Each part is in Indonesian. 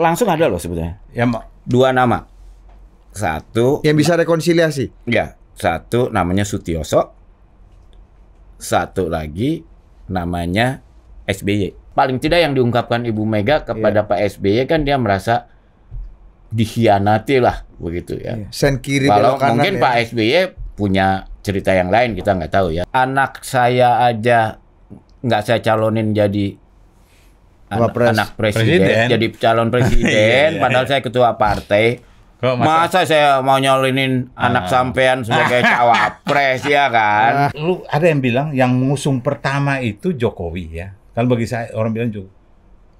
langsung ada loh sebetulnya. Ya, 2 nama. Satu yang bisa rekonsiliasi. ya, satu namanya Sutioso. Satu lagi namanya SBY. Paling tidak yang diungkapkan Ibu Mega kepada Pak SBY kan dia merasa dikhianati lah begitu ya. Sen kiri Kalau belok kanan. mungkin Ya. Pak SBY punya cerita yang lain, kita nggak tahu ya. Anak saya aja nggak saya calonin jadi anak presiden, jadi calon presiden, padahal saya ketua partai. Masa saya mau nyalonin anak sampean sebagai cawapres ya kan? Lu ada yang bilang yang mengusung pertama itu Jokowi ya. Kalau bagi saya orang bilang juga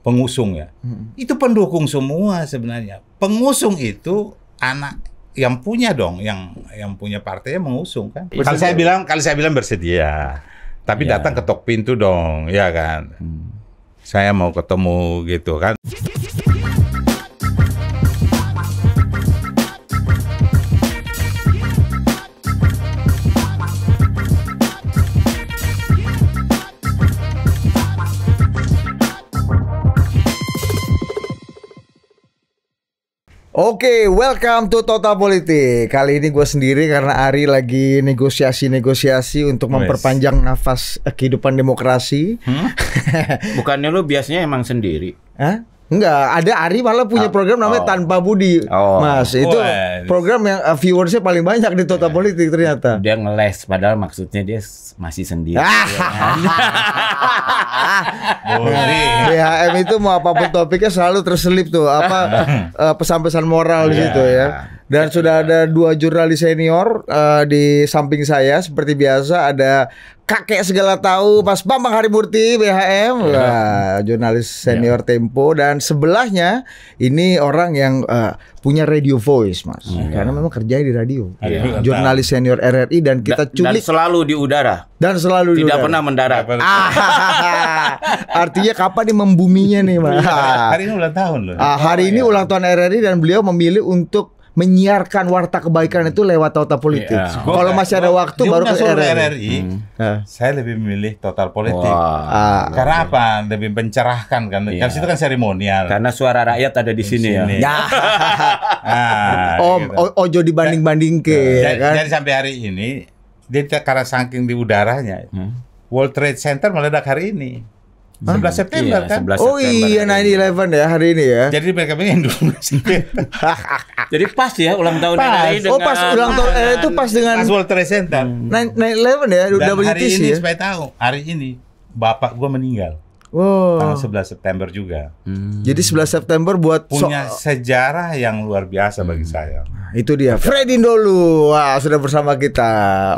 pengusung ya. Itu pendukung semua sebenarnya. Pengusung itu anak yang punya dong, yang punya partainya mengusung kan. Kalau saya bilang bersedia. Tapi datang ketok pintu dong, ya kan. Saya mau ketemu gitu kan. Oke, welcome to Total Politik. Kali ini gue sendiri karena Ari lagi negosiasi untuk memperpanjang nafas kehidupan demokrasi. Bukannya lu biasanya emang sendiri? Hah? Enggak, ada Ari malah punya program namanya Tanpa Budi. Mas, itu program yang viewersnya paling banyak di Total Politik ternyata. Dia ngeles, padahal maksudnya dia masih sendiri. BHM itu mau apapun topiknya selalu terselip tuh pesan-pesan moral di situ ya. Dan sudah ada 2 jurnalis senior di samping saya seperti biasa, ada kakek segala tahu Mas Bambang Harimurti BHM, jurnalis senior Tempo, dan sebelahnya ini orang yang punya radio voice, Mas. Karena memang kerjanya di radio. Jurnalis senior RRI dan kita culik dan selalu di udara. Dan selalu tidak pernah mendarat. Artinya kapan nih membuminya nih, Mas? Hari ini ulang tahun loh. Hari ini ulang tahun RRI dan beliau memilih untuk menyiarkan warta kebaikan itu lewat Total Politik. Kalau masih ada waktu baru ke RRI. Saya lebih memilih Total Politik. Karena apa? Lebih mencerahkan kan. Karena situ kan seremonial. Karena suara rakyat ada di sini ya. Ojo dibanding-banding ke. Jadi sampai hari ini dia karena saking di udaranya, World Trade Center meledak hari ini. 11 September kan? 11 Oh September iya, 9/11 ya hari ini ya. Jadi mereka pengen dulu. Jadi pas ya ulang tahun RRI dengan... pas ulang tahun RRI itu pas dengan World Trade Center. 9/11 ya, Dan WTC hari ini ya. supaya tahu, hari ini bapak gua meninggal. Wow. Tanggal 11 September juga. Jadi 11 September buat punya sejarah yang luar biasa bagi saya. Itu dia. Freddy Ndolu. Wah, sudah bersama kita.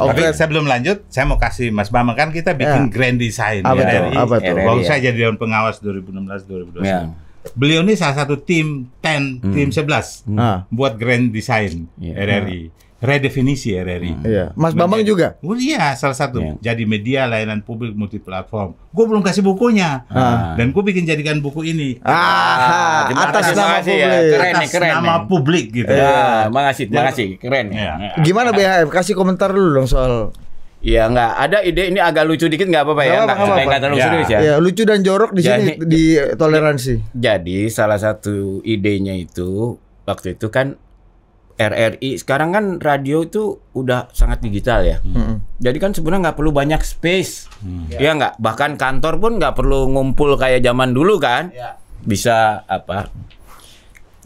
Tapi sebelum lanjut, saya mau kasih Mas Bambang, kan kita bikin grand design RRI. Apa tuh? Baru saya jadi Dewan Pengawas 2016-2021. Beliau ini salah satu tim 10, tim 11 buat grand design RRI. Redefinisi RRI. Mas Bambang juga? Iya, salah satu. Jadi media layanan publik multiplatform. Gue belum kasih bukunya. Dan gue bikin jadikan buku ini. Atas nama publik. Keren, nama publik gitu. Makasih. Keren. Gimana BHM? Kasih komentar dulu dong soal. Iya, nggak ada ide ini agak lucu dikit nggak apa-apa ya, nggak terlalu serius ya. Ya, lucu dan jorok di sini di toleransi. Jadi salah satu idenya itu waktu itu kan RRI sekarang kan radio itu udah sangat digital ya. Jadi kan sebenarnya nggak perlu banyak space, ya nggak. Bahkan kantor pun nggak perlu ngumpul kayak zaman dulu kan. Bisa apa?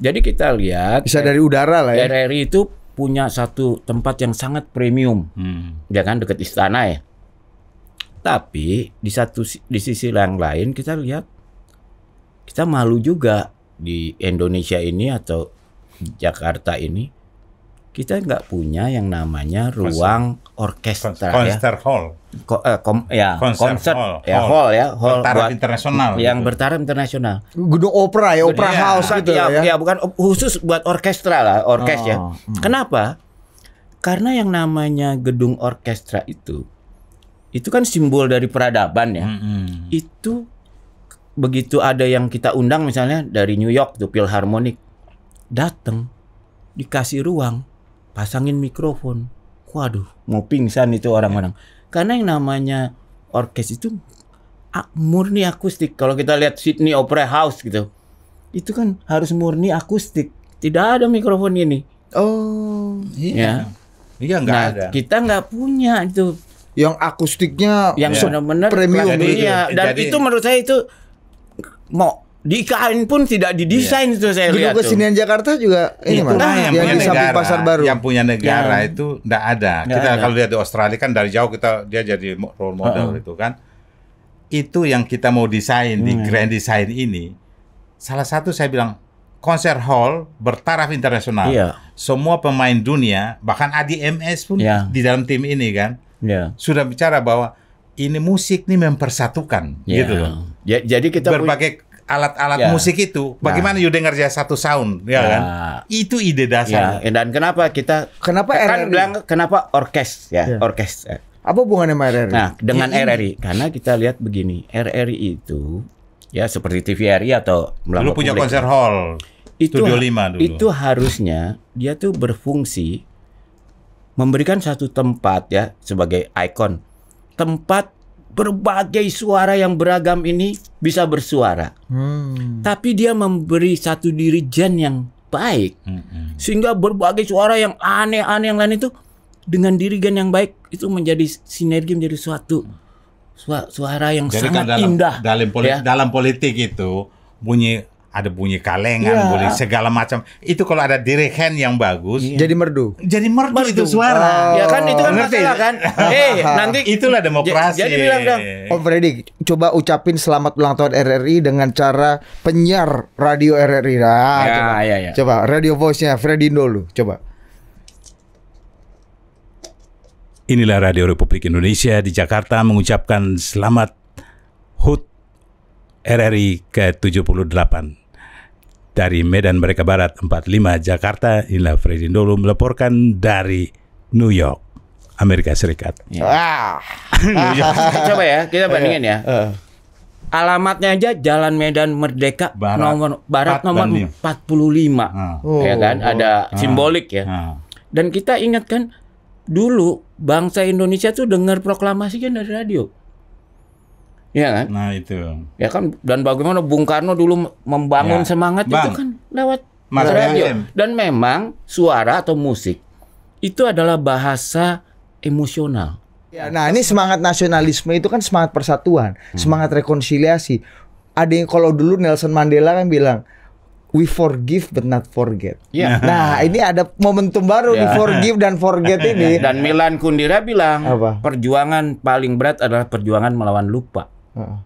Jadi kita lihat bisa dari udara lah ya. RRI itu punya satu tempat yang sangat premium, ya kan, dekat istana ya. Tapi di sisi yang lain kita lihat kita malu juga di Indonesia ini atau Jakarta ini. Kita nggak punya yang namanya ruang orkestra Concert hall. Hall bertaraf internasional. Yang bertaraf internasional. Gedung opera ya, opera house gitu ya. Ya, bukan khusus buat orkestra lah, ya. Kenapa? Karena yang namanya gedung orkestra itu kan simbol dari peradaban ya. Itu begitu ada yang kita undang misalnya dari New York tuh Philharmonic, datang dikasih ruang, pasangin mikrofon. Waduh, mau pingsan itu orang-orang. Karena yang namanya orkes itu murni akustik. Kalau kita lihat Sydney Opera House gitu, itu kan harus murni akustik. Tidak ada mikrofon ini. Oh. Iya. Iya nggak ada. Kita nggak punya itu. Yang akustiknya Yang benar-benar premium kelas gitu. dunia. Dan Jadi- itu menurut saya itu mau di IKN pun tidak didesain itu saya Gedung lihat tuh. Kesenian Jakarta juga ini Itulah Mas, yang yang punya di samping negara, pasar baru. yang punya negara Ya. itu nggak ada. Nggak Kita ada. kalau lihat di Australia kan dari jauh dia jadi role model itu kan. Itu yang kita mau desain di grand design ini. Salah satu saya bilang konser hall bertaraf internasional. Iya. Semua pemain dunia, bahkan ADMS pun Iya. di dalam tim ini kan Ya. sudah bicara bahwa ini musik nih mempersatukan Ya. gitu loh. Jadi kita Berbagai alat-alat Ya. musik itu, bagaimana you dengar aja satu sound, ya kan? Itu ide dasar. Ya, dan kenapa kita Kenapa kan RRI? bilang kenapa orkes ya, Ya. orkes. Apa hubungannya sama RRI? Nah, dengan Ini- RRI karena kita lihat begini, RRI itu ya seperti TVRI atau Dulu punya publik, konser hall, Studio 5 dulu. Itu harusnya dia tuh berfungsi memberikan satu tempat ya sebagai ikon. Tempat berbagai suara yang beragam ini bisa bersuara. Tapi dia memberi satu dirijen yang baik. Sehingga berbagai suara yang aneh-aneh yang lain itu dengan dirigen yang baik itu menjadi sinergi, menjadi suatu suara yang Jadi sangat kan indah. Ya. dalam politik itu ada bunyi kalengan, Ya. bunyi segala macam. Itu kalau ada dirigen yang bagus, Jadi merdu. jadi merdu itu suara. Ya kan itu kan Ngerti? masalah kan. nanti Itulah demokrasi. Jadi bilang dong, Om Freddy, coba ucapin selamat ulang tahun RRI dengan cara penyiar radio RRI. Nah, Ya, coba. ya. Coba radio voice-nya Freddy dulu, coba. Inilah Radio Republik Indonesia di Jakarta mengucapkan selamat HUT RRI ke-78. Dari Medan Merdeka Barat 45 Jakarta, inilah Freddy Ndolo melaporkan dari New York, Amerika Serikat. Ah. coba ya kita bandingin ya. Alamatnya aja Jalan Medan Merdeka Barat. nomor Barat nomor 45. Ya kan ada simbolik ya. Dan kita ingat kan dulu bangsa Indonesia tuh dengar proklamasi kan dari radio. Ya kan? Nah itu. Ya kan, dan bagaimana Bung Karno dulu membangun Ya. semangat Bang, itu kan lewat Mas radio. BM. Dan memang suara atau musik itu adalah bahasa emosional. Ya, nah ini semangat nasionalisme itu kan semangat persatuan, semangat rekonsiliasi. Ada yang kalau dulu Nelson Mandela kan bilang, we forgive but not forget. Ya. Nah ini ada momentum baru Ya. di forgive dan forget ini. Dan Milan Kundera bilang Apa? perjuangan paling berat adalah perjuangan melawan lupa. Heeh.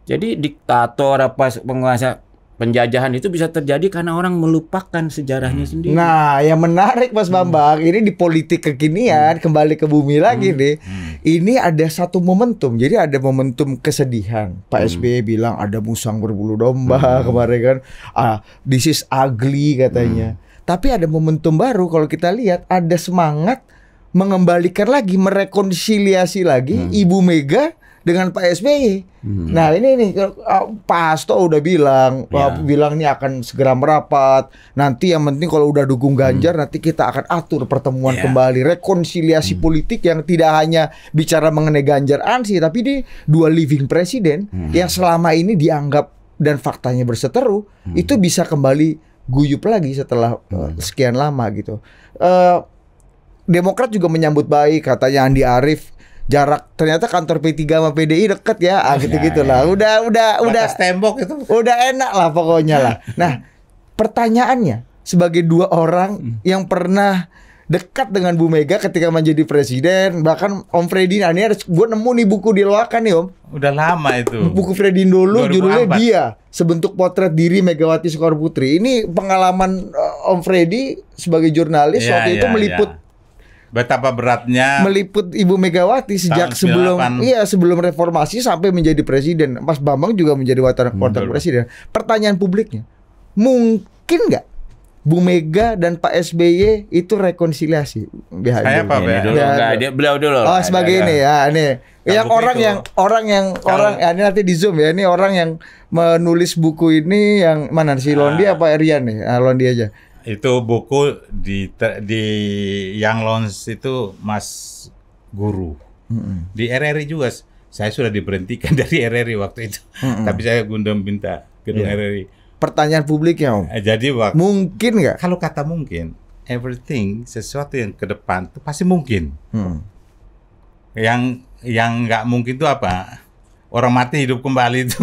Jadi diktator apa penguasa penjajahan itu bisa terjadi karena orang melupakan sejarahnya sendiri. Nah, yang menarik Mas Bambang, ini di politik kekinian kembali ke bumi lagi nih. Ini ada satu momentum. Jadi ada momentum kesedihan. Pak SBY bilang ada musang berbulu domba kemarin kan. This is ugly katanya. Tapi ada momentum baru kalau kita lihat ada semangat mengembalikan lagi, merekonsiliasi lagi Ibu Mega dengan Pak SBY. Nah ini nih Pak Hasto udah bilang, bilang nih akan segera merapat. Nanti yang penting kalau udah dukung Ganjar, nanti kita akan atur pertemuan kembali, rekonsiliasi politik yang tidak hanya bicara mengenai Ganjar Ansyi, tapi di dua living presiden yang selama ini dianggap dan faktanya berseteru itu bisa kembali guyup lagi setelah sekian lama gitu. Demokrat juga menyambut baik, katanya Andi Arief. Jarak ternyata kantor P3 sama PDI deket ya, gitu-gitulah. Udah Batas tembok itu. udah enak lah pokoknya lah. Nah, pertanyaannya sebagai dua orang yang pernah dekat dengan Bu Mega ketika menjadi presiden, bahkan Om Freddy, nah ini harus gue nemu nih buku di Loakan nih Om. Udah lama itu. Buku Freddy dulu 2004. judulnya dia sebentuk potret diri Megawati Soekarno Putri. Ini pengalaman Om Freddy sebagai jurnalis Ya, waktu itu ya, meliput betapa beratnya meliput Ibu Megawati sejak Tahun 98. sebelum reformasi sampai menjadi presiden. Mas Bambang juga menjadi wakil presiden. Pertanyaan publiknya, mungkin nggak Bu Mega dan Pak SBY itu rekonsiliasi? Saya apa, Be? Dulu enggak, dia beliau dulu. Oh sebagai ini ya, ini yang Kalau orang ya, ini nanti di zoom ya, ini orang yang menulis buku ini yang mana si Londi apa Erian nih? Londi aja. itu buku di Young Lons itu Mas Guru. Di RRI juga saya sudah diberhentikan dari RRI waktu itu. Tapi saya gundam minta gedung RRI. pertanyaan publiknya Om. Jadi Mungkin nggak? kalau kata mungkin, everything, sesuatu yang ke depan itu pasti mungkin. Yang nggak mungkin itu apa? Orang mati hidup kembali itu.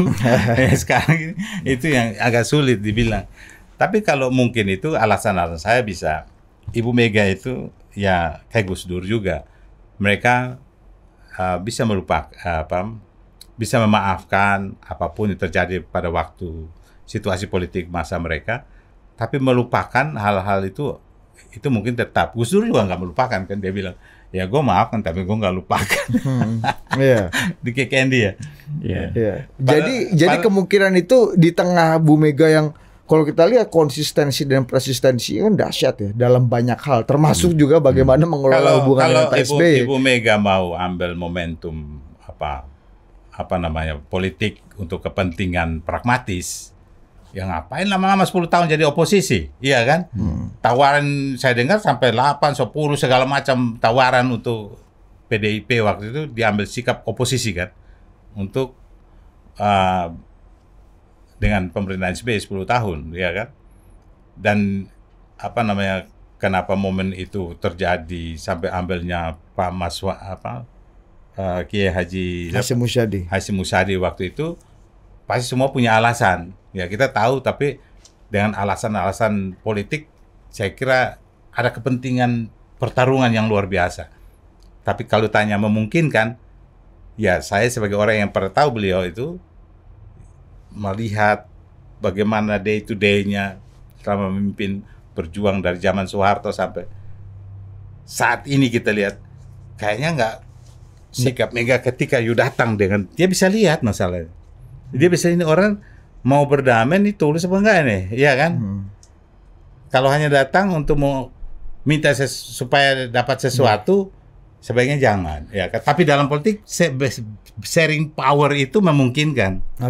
Sekarang itu yang agak sulit dibilang. Tapi kalau mungkin itu alasan-alasan saya bisa. Ibu Mega itu ya kayak Gus Dur juga. Mereka bisa melupakan bisa memaafkan apapun yang terjadi pada waktu situasi politik masa mereka, tapi melupakan hal-hal itu mungkin tetap. Gus Dur juga nggak melupakan kan, dia bilang ya gue maafkan tapi gue nggak lupakan. Iya. Di Kekendi ya. Jadi kemungkinan itu di tengah Bu Mega yang kalau kita lihat konsistensi dan persistensi kan dahsyat ya dalam banyak hal, termasuk juga bagaimana mengelola hubungan dengan Pak SBY. Ibu Mega mau ambil momentum apa namanya politik untuk kepentingan pragmatis, ya ngapain lama-lama 10 tahun jadi oposisi, iya kan? Tawaran saya dengar sampai 8, 10 segala macam tawaran untuk PDIP waktu itu, diambil sikap oposisi kan untuk dengan pemerintahan SBY 10 tahun, ya kan? Dan apa namanya, kenapa momen itu terjadi sampai ambilnya Pak Kiai Haji Hashim Muzadi waktu itu, pasti semua punya alasan. Ya kita tahu, tapi dengan alasan-alasan politik, saya kira ada kepentingan pertarungan yang luar biasa. Tapi kalau tanya memungkinkan, ya saya sebagai orang yang pernah tahu beliau itu, melihat bagaimana day to day-nya selama memimpin berjuang dari zaman Soeharto sampai saat ini, kita lihat kayaknya nggak sikap Mega ketika you datang dengan dia bisa lihat masalahnya, dia bisa ini orang mau berdamai nih tulus apa enggak nih, iya kan? Kalau hanya datang untuk mau minta supaya dapat sesuatu, sebaiknya jangan, ya kan? Tapi dalam politik sharing power itu memungkinkan.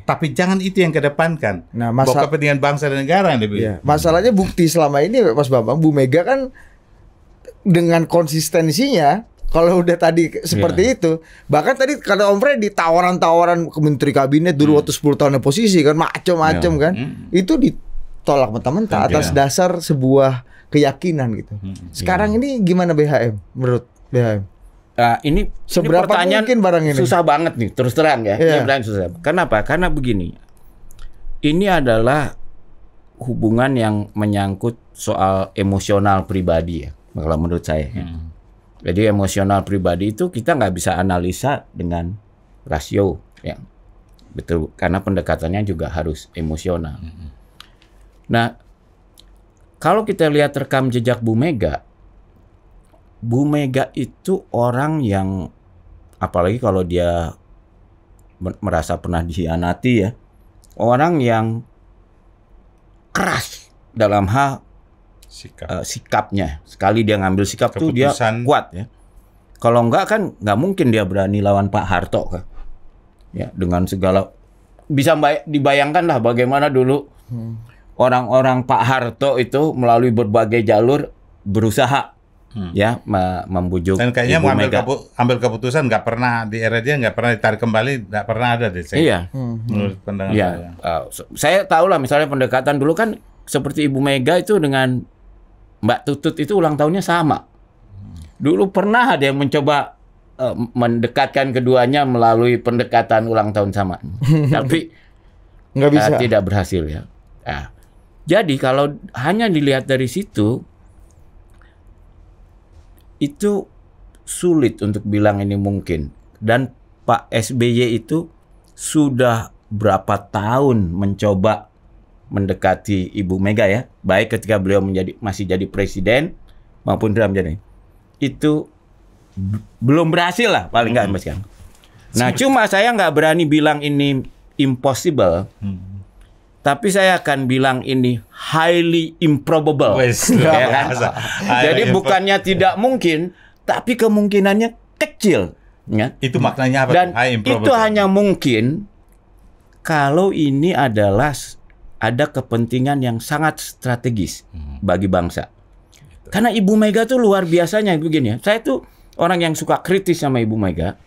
Tapi jangan itu yang kedepankan. Nah, bahwa kepentingan bangsa dan negara yang lebih. Masalahnya bukti selama ini Mas Bambang, Bu Mega kan dengan konsistensinya, kalau udah tadi seperti itu, bahkan tadi kata Om Freddy, tawaran-tawaran ke menteri kabinet dulu waktu 10 tahun posisi kan, macam-macam kan, itu ditolak mentah-mentah atas dasar sebuah keyakinan gitu. Sekarang ini gimana BHM menurut BHM? Ini seberapa pertanyaan mungkin barang ini? Susah banget nih, terus terang ya. Ini pertanyaan susah. Kenapa? Karena begini, ini adalah hubungan yang menyangkut soal emosional pribadi ya, kalau menurut saya. Jadi emosional pribadi itu kita nggak bisa analisa dengan rasio, ya betul, karena pendekatannya juga harus emosional. Nah, kalau kita lihat rekam jejak Bu Mega itu orang yang, apalagi kalau dia merasa pernah dikhianati ya, orang yang keras dalam hal sikapnya. Sekali dia ngambil sikap tuh dia kuat ya. Kalau enggak kan nggak mungkin dia berani lawan Pak Harto kan. Ya, dengan segala, bisa dibayangkan lah bagaimana dulu orang-orang Pak Harto itu melalui berbagai jalur berusaha ya membujuk. Dan kayaknya ambil keputusan nggak pernah di era dia, nggak pernah ditarik kembali, nggak pernah ada deh. Menurut pandangan saya. Saya tahu lah misalnya pendekatan dulu kan seperti Ibu Mega itu dengan Mbak Tutut itu ulang tahunnya sama. Dulu pernah ada yang mencoba mendekatkan keduanya melalui pendekatan ulang tahun sama, tapi nggak bisa, tidak berhasil ya. Jadi kalau hanya dilihat dari situ, itu sulit untuk bilang ini mungkin. Dan Pak SBY itu sudah berapa tahun mencoba mendekati Ibu Mega ya, baik ketika beliau masih jadi presiden maupun dalam jadi itu belum berhasil lah paling nggak Mas Kang. Nah, cuma saya nggak berani bilang ini impossible, tapi saya akan bilang ini highly improbable. Ya kan? Jadi bukannya tidak mungkin, tapi kemungkinannya kecil. Ya? Itu maknanya apa? Dan itu hanya mungkin kalau ini adalah ada kepentingan yang sangat strategis bagi bangsa. Karena Ibu Mega tuh luar biasanya begini ya. Saya tuh orang yang suka kritis sama Ibu Mega.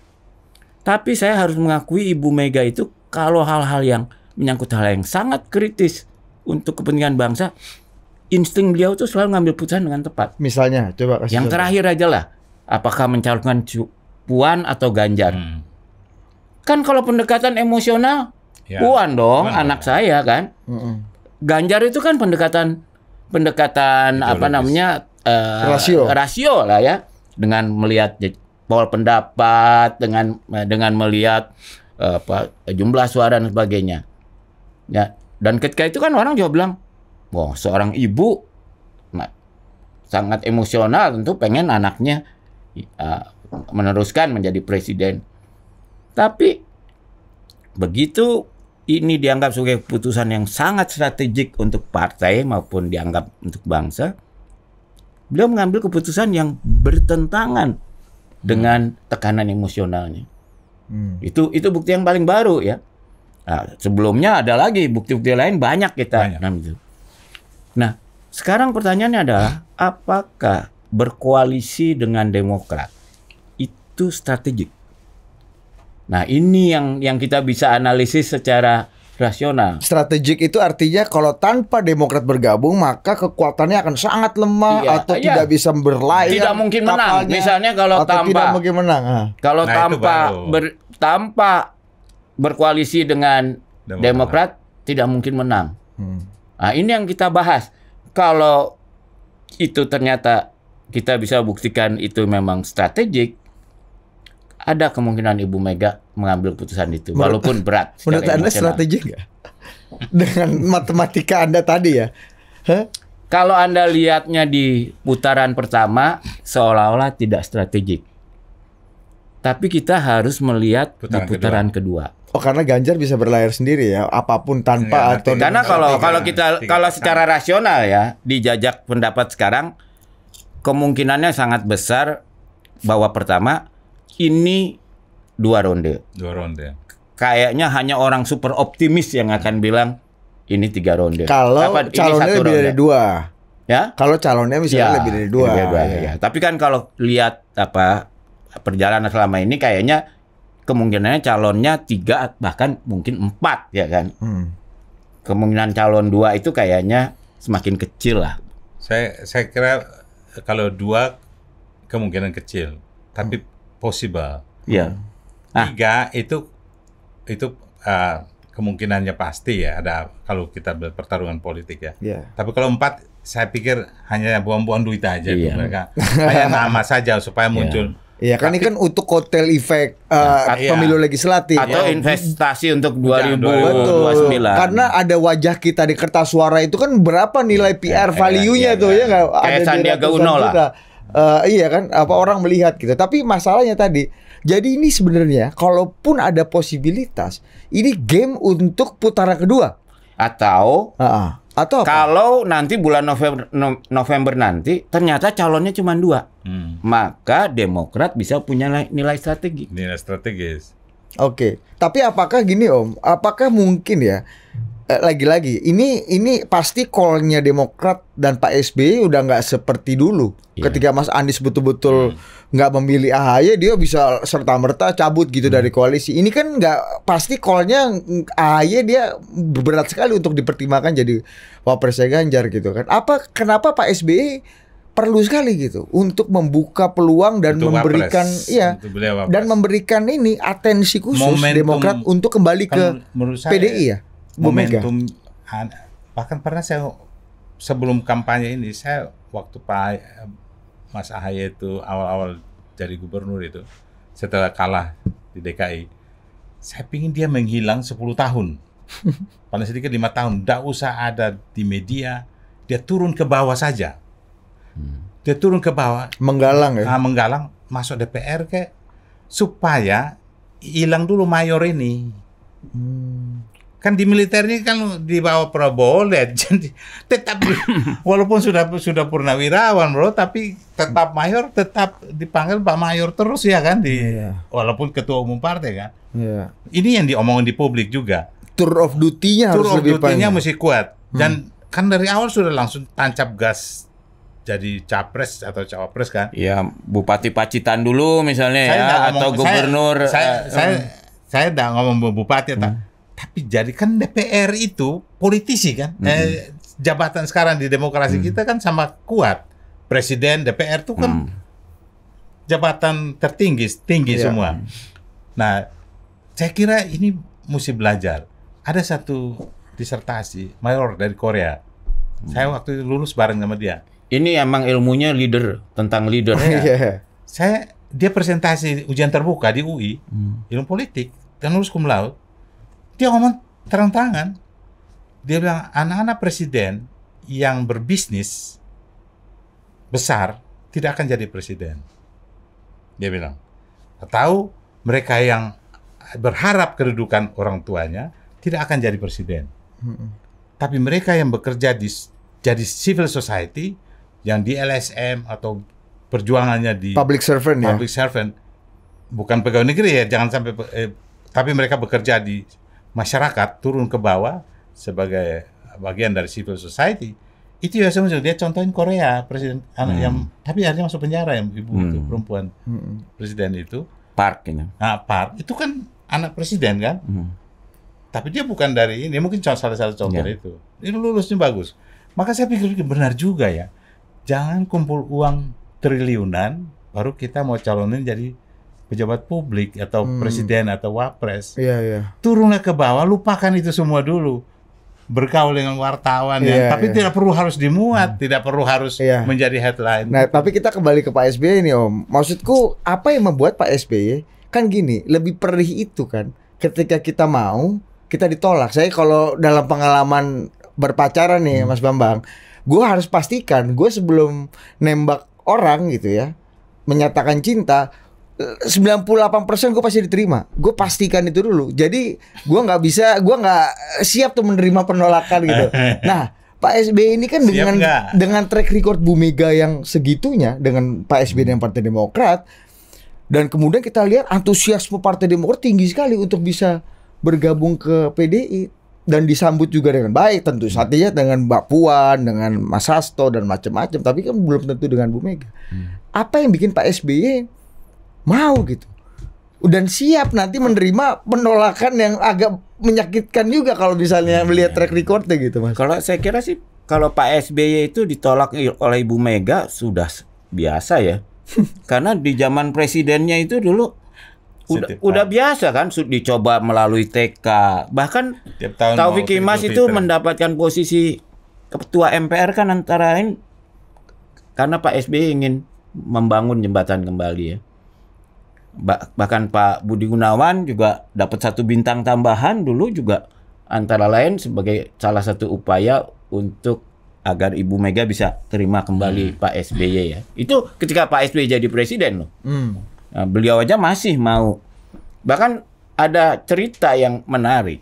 Tapi saya harus mengakui Ibu Mega itu kalau hal-hal yang menyangkut hal yang sangat kritis untuk kepentingan bangsa, insting beliau tuh selalu ngambil putusan dengan tepat. Misalnya, coba kasih Yang contoh. terakhir aja lah, apakah mencalonkan Puan atau Ganjar? Kan kalau pendekatan emosional, Ya, Puan dong, Puan anak dong. saya kan. Ganjar itu kan pendekatan apa namanya rasio lah ya, dengan melihat pola pendapat, dengan melihat jumlah suara dan sebagainya. Ya, dan ketika itu kan orang juga bilang, wah, seorang ibu sangat emosional, tentu pengen anaknya meneruskan menjadi presiden. Tapi begitu ini dianggap sebagai keputusan yang sangat strategik untuk partai maupun dianggap untuk bangsa, beliau mengambil keputusan yang bertentangan dengan tekanan emosionalnya. Itu bukti yang paling baru ya. Nah, sebelumnya ada lagi bukti-bukti lain banyak kita. Nah, sekarang pertanyaannya adalah apakah berkoalisi dengan Demokrat itu strategik? Nah, ini yang kita bisa analisis secara rasional. Strategik itu artinya kalau tanpa Demokrat bergabung maka kekuatannya akan sangat lemah atau tidak bisa berlayar. Tidak mungkin menang. Misalnya kalau tidak mungkin menang. Kalau tanpa berkoalisi dengan Demokrat tidak mungkin menang. Nah, ini yang kita bahas. Kalau itu ternyata kita bisa buktikan itu memang strategik, ada kemungkinan Ibu Mega mengambil keputusan itu, walaupun berat. Menurut Anda strategik nggak? Dengan matematika Anda tadi ya? Kalau Anda lihatnya di putaran pertama, seolah-olah tidak strategik. Tapi kita harus melihat di putaran kedua. Oh, karena Ganjar bisa berlayar sendiri ya, apapun tanpa atau. Karena kalau secara rasional ya, di jajak pendapat sekarang, kemungkinannya sangat besar bahwa pertama, ini 2 ronde. Kayaknya hanya orang super optimis yang akan bilang ini 3 ronde. Kalau calonnya lebih dari 2, ya. Kalau calonnya misalnya lebih dari 2. Ya. Tapi kan kalau lihat perjalanan selama ini, kayaknya kemungkinannya calonnya 3 bahkan mungkin 4 ya kan. Kemungkinan calon 2 itu kayaknya semakin kecil lah. Saya kira kalau 2 kemungkinan kecil, tapi possible. Iya. 3 itu kemungkinannya pasti ya, ada kalau kita pertarungan politik ya. Tapi kalau 4 saya pikir hanya buang-buang duit aja mereka. Hanya nama saja supaya muncul. Iya kan, ini kan untuk kotel efek pemilu legislatif atau investasi untuk 2029. Karena ada wajah kita di kertas suara itu kan berapa nilai PR value-nya tuh ya nggak? Kayak Sandiaga Uno lah. Iya kan, orang melihat gitu. Tapi masalahnya tadi, jadi ini sebenarnya kalaupun ada posibilitas, ini game untuk putaran kedua. Atau apa? Kalau nanti bulan November nanti ternyata calonnya cuma 2, maka Demokrat bisa punya nilai strategis. Oke. Tapi apakah gini Om? Apakah mungkin ya? Lagi-lagi ini pasti call-nya Demokrat dan Pak SBY udah nggak seperti dulu. Ketika Mas Anies betul-betul nggak memilih AHY, dia bisa serta-merta cabut gitu dari koalisi. Ini kan nggak pasti call-nya AHY, dia berat sekali untuk dipertimbangkan jadi wapresnya Ganjar gitu kan. Kenapa Pak SBY perlu sekali gitu untuk membuka peluang dan memberikan dan memberikan ini atensi khusus Demokrat untuk kembali ke PDI ya? Momentum, bahkan pernah saya sebelum kampanye ini, saya waktu Mas AHY itu awal-awal jadi gubernur itu, setelah kalah di DKI, saya pingin dia menghilang 10 tahun, paling sedikit 5 tahun, tidak usah ada di media, dia turun ke bawah saja, dia turun ke bawah, menggalang menggalang, masuk DPR supaya hilang dulu mayor ini. Kan di militer ini kan di bawah Prabowo, jadi tetap walaupun sudah purnawirawan bro, tapi tetap mayor, tetap dipanggil Pak Mayor terus ya kan, walaupun ketua umum partai kan. Ini yang diomongin di publik juga. Tour of duty-nya harus lebih panjang. Tour of duty-nya mesti kuat. Dan kan dari awal sudah langsung tancap gas jadi capres atau cawapres kan. Ya, Bupati Pacitan dulu misalnya atau gubernur. Saya enggak ngomong bupati Tapi jadi kan DPR itu politisi kan. Jabatan sekarang di demokrasi kita kan sama kuat. Presiden, DPR itu kan jabatan tinggi semua. Nah, saya kira ini mesti belajar. Ada satu disertasi mayor dari Korea. Saya waktu itu lulus bareng sama dia. Ini emang ilmunya tentang leader. Dia presentasi ujian terbuka di UI, ilmu politik, dan lulus cum laude. Dia ngomong terang-terangan. Dia bilang, anak-anak presiden yang berbisnis besar tidak akan jadi presiden. Dia bilang. Atau mereka yang berharap kedudukan orang tuanya tidak akan jadi presiden. Tapi mereka yang bekerja jadi civil society, yang di LSM atau perjuangannya di public servant, bukan pegawai negeri ya, jangan sampai, tapi mereka bekerja di masyarakat, turun ke bawah sebagai bagian dari civil society. Itu ya sebenarnya dia contohin Korea, presiden anak yang tapi akhirnya masuk penjara, yang ibu itu perempuan presiden itu. Park ini. Nah, Park itu kan anak presiden kan, tapi dia bukan dari ini, mungkin salah satu contoh itu. Ini lulusnya bagus. Maka saya pikir benar juga ya, jangan kumpul uang triliunan baru kita mau calonin jadi pejabat publik atau presiden atau wapres. Turunlah ke bawah, lupakan itu semua dulu. Bergaul dengan wartawan tapi tidak perlu harus dimuat, tidak perlu harus menjadi headline. Nah, tapi kita kembali ke Pak SBY ini, Om. Maksudku, apa yang membuat Pak SBY kan gini, lebih perih itu kan. Ketika kita mau, kita ditolak. Saya kalau dalam pengalaman berpacaran nih, Mas Bambang, gue harus pastikan gue sebelum nembak orang gitu ya, menyatakan cinta, 98% gue pasti diterima. Gue pastikan itu dulu. Jadi gue nggak siap tuh menerima penolakan gitu. Nah, Pak SBY ini kan dengan track record Bu Mega yang segitunya, dengan Pak SBY dan Partai Demokrat, dan kemudian kita lihat antusiasme Partai Demokrat tinggi sekali untuk bisa bergabung ke PDI dan disambut juga dengan baik, tentu saja dengan Mbak Puan, dengan Mas Hasto dan macam-macam. Tapi kan belum tentu dengan Bu Mega. Apa yang bikin Pak SBY mau gitu dan siap nanti menerima penolakan yang agak menyakitkan juga kalau misalnya melihat track recordnya gitu, Mas? Kalau saya kira sih, kalau Pak SBY itu ditolak oleh Ibu Mega sudah biasa ya. Karena di zaman presidennya itu dulu udah biasa kan, dicoba melalui TK. Bahkan Taufik Kimas itu mendapatkan posisi ketua MPR kan antara lain karena Pak SBY ingin membangun jembatan kembali ya. Bahkan Pak Budi Gunawan juga dapat 1 bintang tambahan dulu juga, antara lain sebagai salah satu upaya untuk agar Ibu Mega bisa terima kembali Pak SBY ya. Itu ketika Pak SBY jadi presiden loh. Nah, beliau aja masih mau. Bahkan ada cerita yang menarik.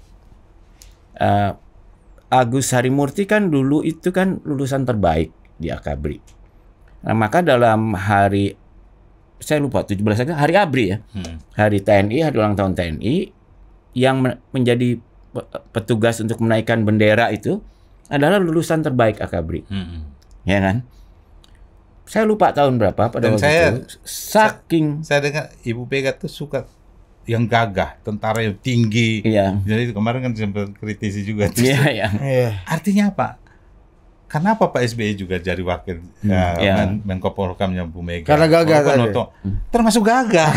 Agus Harimurti kan dulu itu kan lulusan terbaik di Akabri. Nah, maka dalam hari, saya lupa 17 hari ABRI ya, hari TNI, hari ulang tahun TNI, yang menjadi petugas untuk menaikkan bendera itu adalah lulusan terbaik Akabri, ya kan? Saya lupa tahun berapa pada waktu itu. Saya dengar Ibu Mega tuh suka yang gagah, tentara yang tinggi. Jadi kemarin kan sempat kritisi juga. Artinya apa? Kenapa Pak SBY juga jadi wakil Menko Polhukamnya Bu Mega? Karena gagah kan? Termasuk gagah.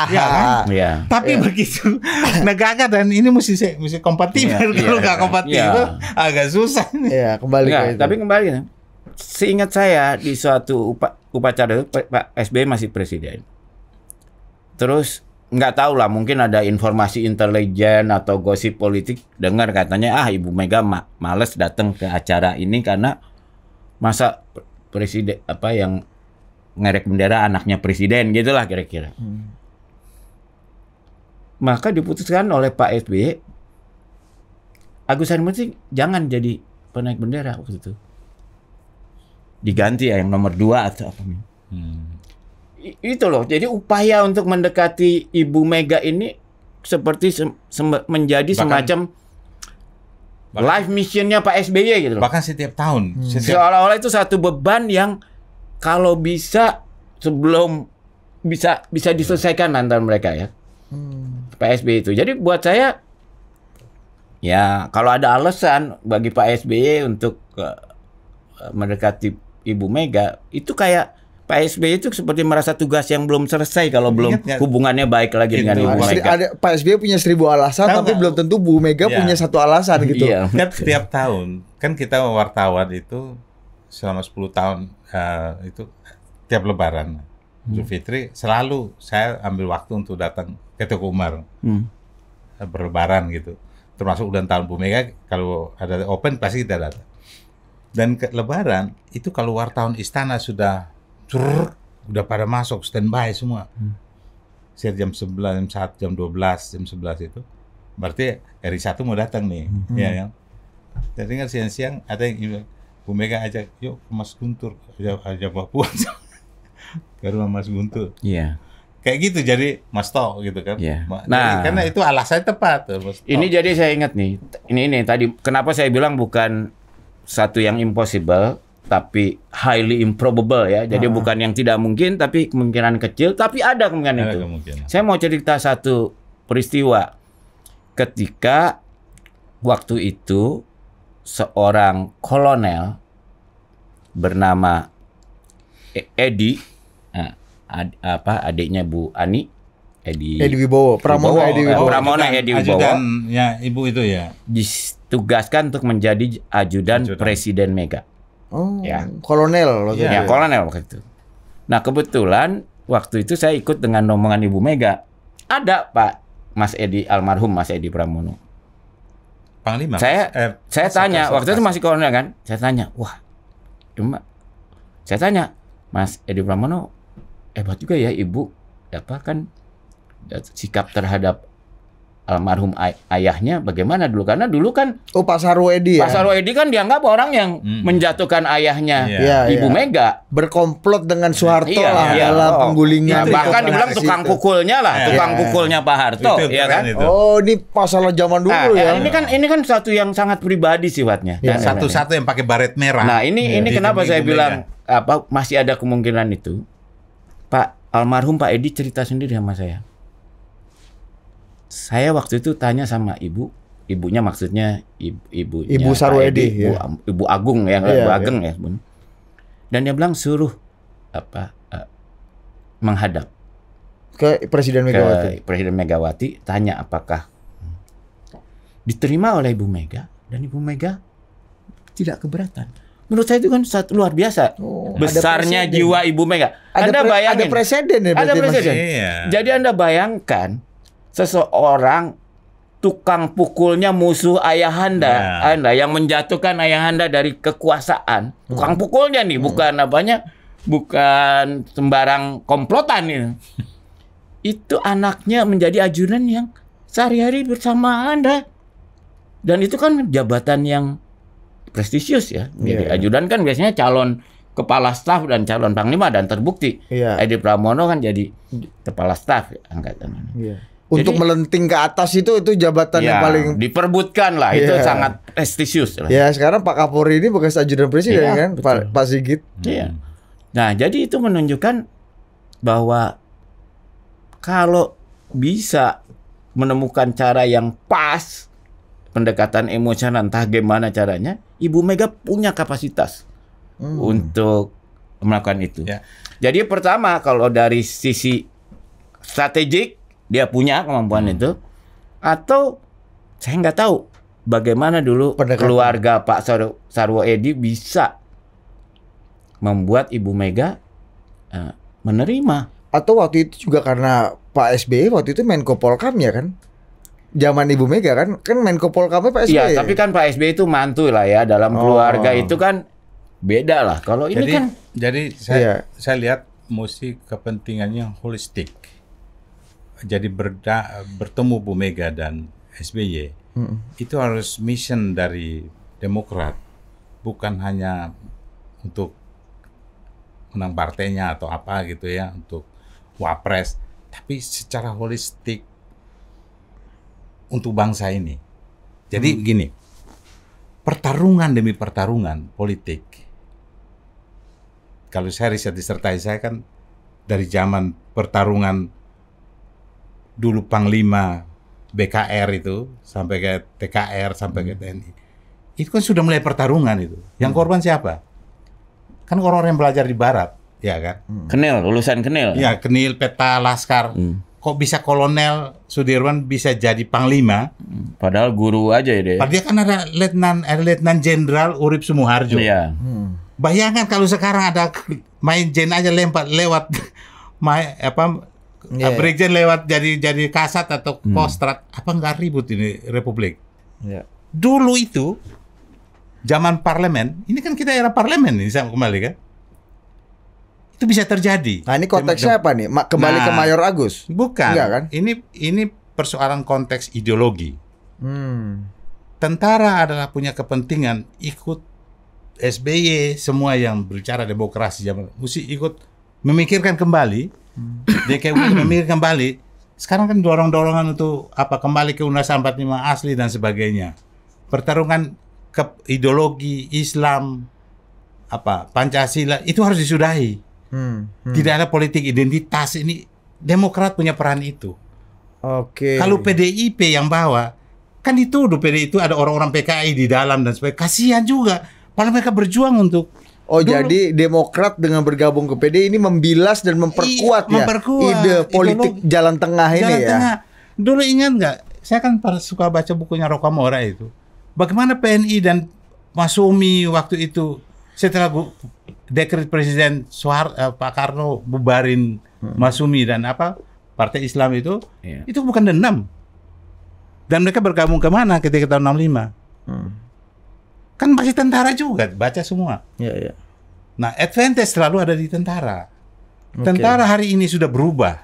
Ya kan? Tapi begitu gagah dan ini mesti kompatibel. Kalau nggak kompatibel agak susah nih. Kembali ke itu. Tapi kembali, seingat saya di suatu upacara itu Pak SBY masih presiden. Terus nggak tahu lah, mungkin ada informasi intelijen atau gosip politik, dengar katanya Ibu Mega males datang ke acara ini karena masa presiden yang ngerek bendera anaknya presiden gitulah kira-kira. Maka diputuskan oleh Pak SBY, Agus Harimurti jangan jadi penaik bendera waktu itu, diganti yang nomor 2 atau apa. Itu loh, jadi upaya untuk mendekati Ibu Mega ini seperti menjadi semacam life missionnya Pak SBY gitu loh. Bahkan setiap tahun. Seolah-olah itu satu beban yang kalau bisa sebelum bisa diselesaikan antara mereka ya. Pak SBY itu. Jadi buat saya Ya, kalau ada alasan bagi Pak SBY untuk mendekati Ibu Mega, itu kayak Pak SBY itu seperti merasa tugas yang belum selesai kalau belum hubungannya baik lagi dengan Ibu Mega. Pak SBY punya 1000 alasan, tapi belum tentu Bu Mega punya satu alasan gitu. Kan setiap tahun, kan kita wartawan itu selama 10 tahun itu tiap Lebaran, Idul Fitri, selalu saya ambil waktu untuk datang ke Teguh Umar berlebaran gitu. Termasuk ulang tahun Bu Mega, kalau ada open pasti kita datang. Dan ke Lebaran itu kalau wartawan istana sudah pada masuk standby semua. Sekitar jam 11, jam 1, jam 12, jam 11 itu. Berarti hari 1 mau datang nih. Ya. Jadi kan siang-siang ada yang bilang, Bu Mega ajak, yuk ke Mas Guntur, ajak Mbak Puan ke rumah Mas Guntur. Iya. Kayak gitu jadi Mas To gitu kan. Iya. Nah, karena itu alasannya tepat. Mas To. Ini jadi saya ingat nih. Ini tadi kenapa saya bilang bukan satu yang impossible, tapi highly improbable ya. Jadi bukan yang tidak mungkin, tapi kemungkinan kecil, tapi ada kemungkinan itu. Saya mau cerita satu peristiwa. Ketika waktu itu seorang kolonel bernama Edi, adiknya Bu Ani, Edi Wibowo, Pramono Edi Wibowo. Pramono Edi Wibowo. Ya, Ibu itu ya. Ditugaskan untuk menjadi ajudan Presiden Mega. Oh, ya. Kolonel waktu itu. Ya, kolonel waktu itu. Nah, kebetulan waktu itu saya ikut dengan rombongan Ibu Mega. Ada Pak Mas Edi, almarhum Mas Edi Pramono. Panglima. Saya tanya, waktu itu masih kolonel kan? Saya tanya, wah, saya tanya, Mas Edi Pramono, hebat juga ya Ibu, apa kan sikap terhadap almarhum ayahnya bagaimana dulu? Karena dulu kan Pak Sarwo Edi ya. Pak Sarwo Edi kan dianggap orang yang menjatuhkan ayahnya Ibu Mega. Berkomplot dengan Soeharto dalam penggulingan. Bahkan dibilang tukang pukulnya lah, tukang pukulnya Pak Harto, ya kan? Oh, ini masalah zaman dulu ya. Ini kan satu yang sangat pribadi sifatnya. Ya, satu-satu yang pakai baret merah. Nah, ini kenapa saya bilang masih ada kemungkinan itu. Pak almarhum Pak Edi cerita sendiri sama saya. Saya waktu itu tanya sama ibunya maksudnya Ibu Sarwo Edi, Ibu Agung ya, Ibu Ageng ya, Bun. Dan dia bilang suruh menghadap ke Presiden Megawati. Presiden Megawati, tanya apakah diterima oleh Ibu Mega, dan Ibu Mega tidak keberatan. Menurut saya itu kan luar biasa. Besarnya jiwa Ibu Mega. Anda bayangin. Ada presiden ya. Ada presiden. Jadi Anda bayangkan seseorang tukang pukulnya musuh ayahanda, Anda yang menjatuhkan ayahanda dari kekuasaan. Tukang pukulnya nih, bukan sembarang komplotan ini. Itu anaknya menjadi ajudan yang sehari-hari bersama Anda. Dan itu kan jabatan yang prestisius ya. Jadi ajudan kan biasanya calon kepala staf dan calon panglima, dan terbukti Edi Pramono kan jadi kepala staf angkatan ini. Untuk melenting ke atas itu jabatan yang paling diperbutkan lah, itu sangat prestisius lah. Ya, sekarang Pak Kapolri ini bekas ajudan presiden kan, Pak Sigit. Iya. Nah, jadi itu menunjukkan bahwa kalau bisa menemukan cara yang pas, pendekatan emosional, entah gimana caranya, Ibu Mega punya kapasitas untuk melakukan itu. Jadi pertama, kalau dari sisi strategik dia punya kemampuan itu, atau saya nggak tahu bagaimana dulu keluarga Pak Sarwo Edi bisa membuat Ibu Mega menerima. Atau waktu itu juga karena Pak SBY waktu itu Menko Polkam ya kan? Zaman Ibu Mega kan Menko Polkamnya Pak SBY. Iya, tapi kan Pak SBY itu mantu lah ya, dalam keluarga itu kan beda lah. Kalau ini kan jadi saya lihat mesti kepentingannya holistik. Jadi bertemu Bu Mega dan SBY itu harus mission dari Demokrat, bukan hanya untuk menang partainya atau apa gitu ya, untuk wapres, tapi secara holistik untuk bangsa ini. Jadi begini, pertarungan demi pertarungan politik. Kalau saya riset disertai saya kan dari zaman pertarungan dulu Panglima BKR itu sampai ke TKR sampai ke TNI. Itu kan sudah mulai pertarungan itu. Yang korban siapa? Kan orang-orang yang belajar di barat, ya kan? Kenil, lulusan Kenil. Ya, Kenil, Peta, Laskar. Kok bisa Kolonel Sudirman bisa jadi panglima? Padahal guru aja ya dia. Padahal kan ada Letnan Jenderal Urip Sumuharjo. Iya. Bayangkan kalau sekarang ada main jen aja lewat Brigjen lewat jadi kasat atau kostrat, apa nggak ribut ini Republik? Yeah. Dulu itu zaman parlemen, ini kan kita era parlemen ini saya kembali kan, itu bisa terjadi. Nah ini konteksnya apa nih? Kembali ke Mayor Agus? Bukan. Enggak kan? Ini persoalan konteks ideologi. Tentara adalah punya kepentingan ikut SBY, semua yang berbicara demokrasi zaman mesti ikut memikirkan kembali. DKU memikirkan kembali. Sekarang kan dorong-dorongan untuk kembali ke Undang-Undang 45 asli dan sebagainya. Pertarungan ke ideologi Islam, Pancasila itu harus disudahi. Tidak ada politik identitas, ini Demokrat punya peran itu. Oke. Kalau PDIP yang bawa, kan dituduh PDIP itu ada orang-orang PKI di dalam dan sebagainya. Kasihan juga. Padahal mereka berjuang untuk jadi Demokrat dengan bergabung ke PD ini membilas dan memperkuat ide politik jalan tengah ini ya. Tengah. Dulu ingat nggak? Saya kan suka baca bukunya Rocamora itu. Bagaimana PNI dan Masumi waktu itu setelah dekret Presiden Pak Karno bubarin Masumi dan Partai Islam itu bukan dendam. Dan mereka bergabung kemana ketika tahun 65? Kan masih tentara juga, baca semua. Iya. Nah, advantage selalu ada di tentara. Tentara hari ini sudah berubah.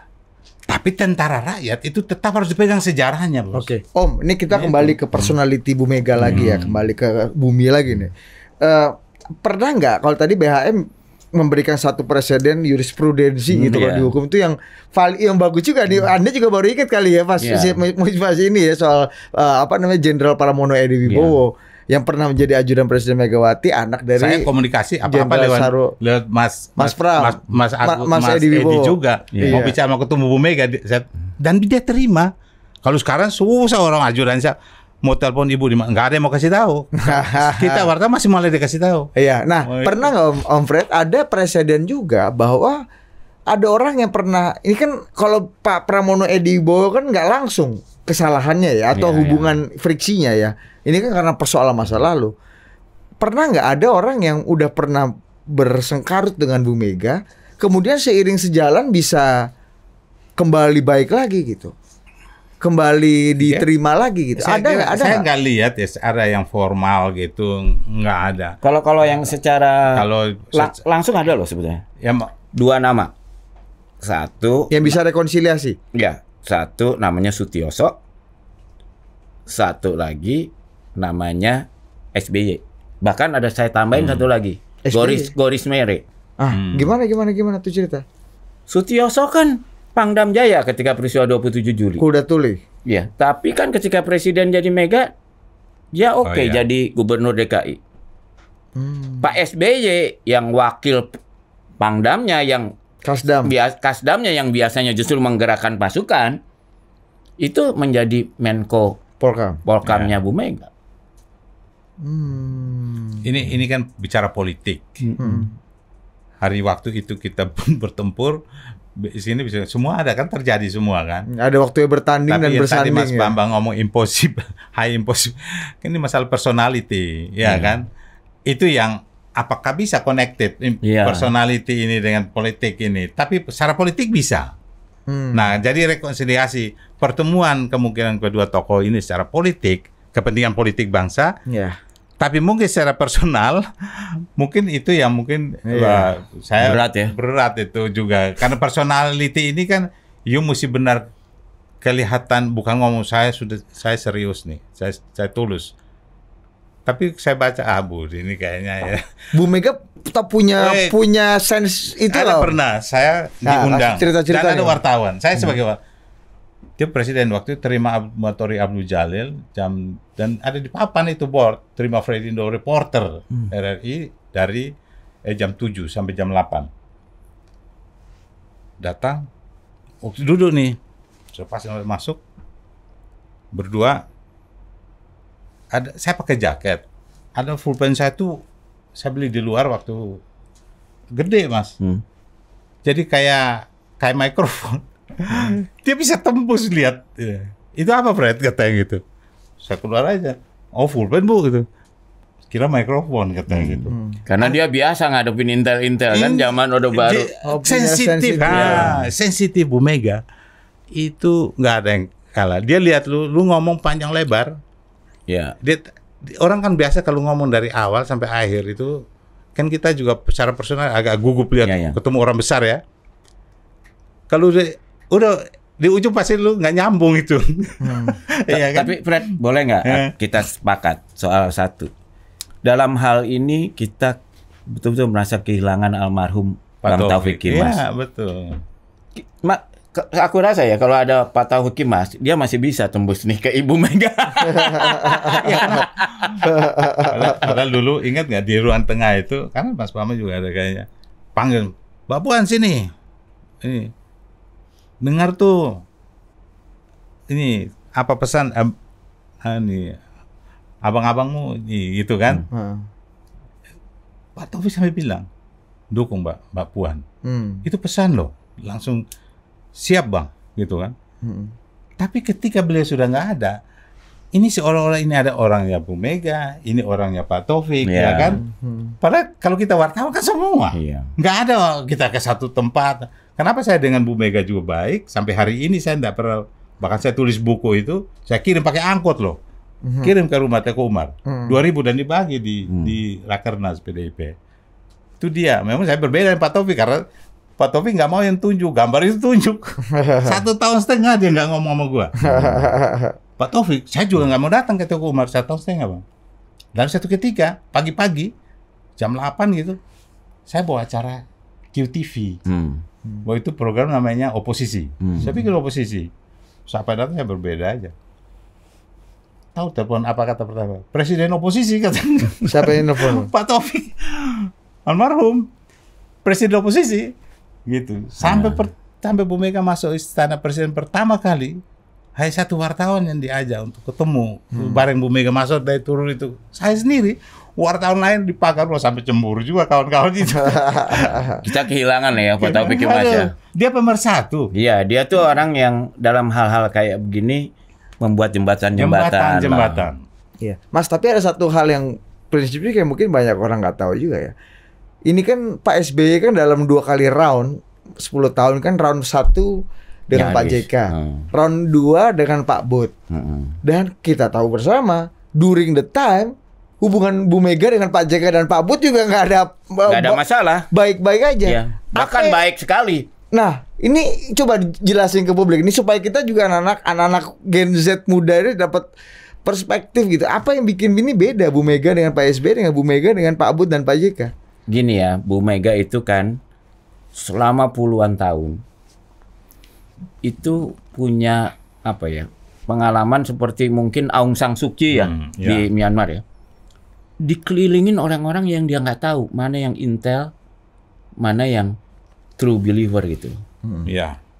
Tapi tentara rakyat itu tetap harus dipegang sejarahnya, Bos. Oke. Om, ini kita kembali ke personality Bu Mega lagi ya, kembali ke Bumi lagi nih. Pernah nggak kalau tadi BHM memberikan satu presiden jurisprudensi gitu kan di hukum itu yang bagus juga nih. Anda juga baru ingat kali ya pas ini ya soal Jenderal Pramono Edi Wibowo. Yang pernah menjadi ajudan Presiden Megawati, anak dari saya komunikasi lewat Mas Edi Wibowo juga. Mau bicara sama ketemu Bu Mega dan dia terima. Kalau sekarang susah orang ajudan saya mau telepon ibu nggak ada yang mau kasih tahu. Kita wartawan masih malah dikasih tahu. Iya. Nah, pernah nggak Om Fred ada presiden juga bahwa ada orang yang pernah ini kan kalau Pak Pramono Edi Wibowo kan nggak langsung kesalahannya ya atau hubungan friksinya ya. Ini kan karena persoalan masa lalu. Pernah nggak ada orang yang udah pernah bersengkarut dengan Bu Mega, kemudian seiring sejalan bisa kembali baik lagi gitu, kembali diterima lagi gitu. Ada saya nggak lihat ada yang formal gitu, nggak ada. Kalau yang secara langsung ada loh sebetulnya. Ya, 2 nama. Satu yang bisa rekonsiliasi. Ya, satu namanya Sutioso. Satu lagi namanya SBY. Bahkan ada saya tambahin satu lagi. Goris Mere. Gimana tuh cerita? Sutioso kan Pangdam Jaya ketika peristiwa 27 Juli. Kuda tuli. Iya, tapi kan ketika presiden jadi Mega, dia jadi gubernur DKI. Pak SBY yang wakil Pangdamnya yang Kasdamnya yang biasanya justru menggerakkan pasukan itu menjadi Menko Polkamnya Bu Mega. Ini kan bicara politik. Hari waktu itu kita bertempur di sini bisa semua ada kan terjadi semua kan. Ada waktunya bertanding dan bersanding. Tadi Mas Bambang ngomong impossible, high impossible. Ini masalah personality, ya kan? Itu yang apakah bisa connected personality ini dengan politik ini? Tapi secara politik bisa. Nah, jadi rekonsiliasi pertemuan kemungkinan kedua tokoh ini secara politik, kepentingan politik bangsa. Tapi mungkin secara personal, mungkin itu yang mungkin saya berat itu juga. Karena personality ini kan, you mesti benar kelihatan, bukan ngomong saya serius nih, saya tulus. Tapi saya baca Bu ini kayaknya ya. Bu Mega tetap punya sense itu loh. Pernah saya diundang dan ada wartawan. Saya sebagai dia presiden waktu itu terima Matori Abdul Jalil dan ada di papan itu board terima Fredindo reporter RRI dari jam 7 sampai jam 8. Datang waktu duduk nih. Pas masuk berdua. Saya pakai jaket. Ada pulpen saya tuh saya beli di luar waktu gede, Mas. Jadi kayak mikrofon. Dia bisa tembus lihat. Itu apa, Fred? Katanya gitu. Saya keluar aja. Oh, pulpen Bu gitu. Kira mikrofon katanya gitu. Karena dia biasa ngadepin intel kan zaman Orde Baru. Sensitif. Sensitif Bu Mega. Itu nggak ada yang kalah. Dia lihat lu ngomong panjang lebar. Ya. Orang kan biasa kalau ngomong dari awal sampai akhir itu kan kita juga secara personal agak gugup lihat ketemu orang besar ya. Kalau udah di ujung pasti lu nggak nyambung itu. Iya kan? Tapi Fred, boleh nggak kita sepakat soal satu? Dalam hal ini kita betul-betul merasa kehilangan almarhum Bang Taufik Kimas. Iya, betul. Aku rasa ya kalau ada Pak Taufik Kimas, dia masih bisa tembus nih ke Ibu Mega. Padahal dulu ingat nggak di ruang tengah itu, karena Mas Pama juga ada kayaknya panggil, Mbak Puan sini, ini dengar tuh, ini apa pesan, ini abang-abangmu, gitu kan? Pak Taufik sampai bilang, dukung Mbak Puan, itu pesan loh, langsung siap Bang, gitu kan? Tapi ketika beliau sudah nggak ada, ini seolah-olah ini ada orangnya Bu Mega, ini orangnya Pak Taufik, ya kan? Padahal kalau kita wartawan kan semua, nggak ada kita ke satu tempat. Kenapa saya dengan Bu Mega juga baik, sampai hari ini saya nggak pernah, bahkan saya tulis buku itu, saya kirim pakai angkot loh, kirim ke rumah Teguh Umar, 2000 dan dibagi di Rakernas PDIP. Itu dia, memang saya berbeda dengan Pak Taufik, karena Pak Taufik nggak mau yang tunjuk, gambar itu tunjuk. 1,5 tahun dia nggak ngomong sama gua. Pak Taufik, saya juga nggak mau datang ke Teguh Umar 1,5 tahun, Bang. Dan satu ketika, pagi-pagi, jam 8 gitu, saya bawa acara QTV. Bahwa itu program namanya Oposisi. Saya pikir oposisi. Sampai datang saya berbeda aja. Tahu telepon apa kata pertama? Presiden oposisi katanya. Siapa yang nelfon? Pak Taufik. Almarhum. Presiden oposisi. Gitu. Sampai Bu Mega masuk istana presiden pertama kali, hanya satu wartawan yang diajak untuk ketemu. Bareng Bu Mega masuk dari turun itu, saya sendiri. Wartawan lain di pagar loh, sampai cemburu juga kawan-kawan itu. Kita kehilangan ya Pak Taufik Kimas ya. Dia pemersatu. Iya, dia tuh orang yang dalam hal-hal kayak begini membuat jembatan. Iya, Mas. Tapi ada satu hal yang prinsipnya kayak mungkin banyak orang nggak tahu juga ya. Ini kan Pak SBY kan dalam 2 kali round 10 tahun kan, round 1 dengan Pak JK, round 2 dengan Pak Bud. Dan kita tahu bersama during the time hubungan Bu Mega dengan Pak JK dan Pak Bud juga nggak ada masalah, baik-baik aja. Iya. Bahkan baik sekali. Nah, ini coba jelasin ke publik ini supaya kita juga anak-anak Gen Z muda ini dapat perspektif gitu. Apa yang bikin ini beda Bu Mega dengan Pak SBY dengan Bu Mega dengan Pak Bud dan Pak JK? Gini ya, Bu Mega itu kan selama puluhan tahun itu punya apa ya, pengalaman seperti mungkin Aung San Suu Kyi di Myanmar ya. Dikelilingin orang-orang yang dia nggak tahu mana yang intel, mana yang true believer gitu.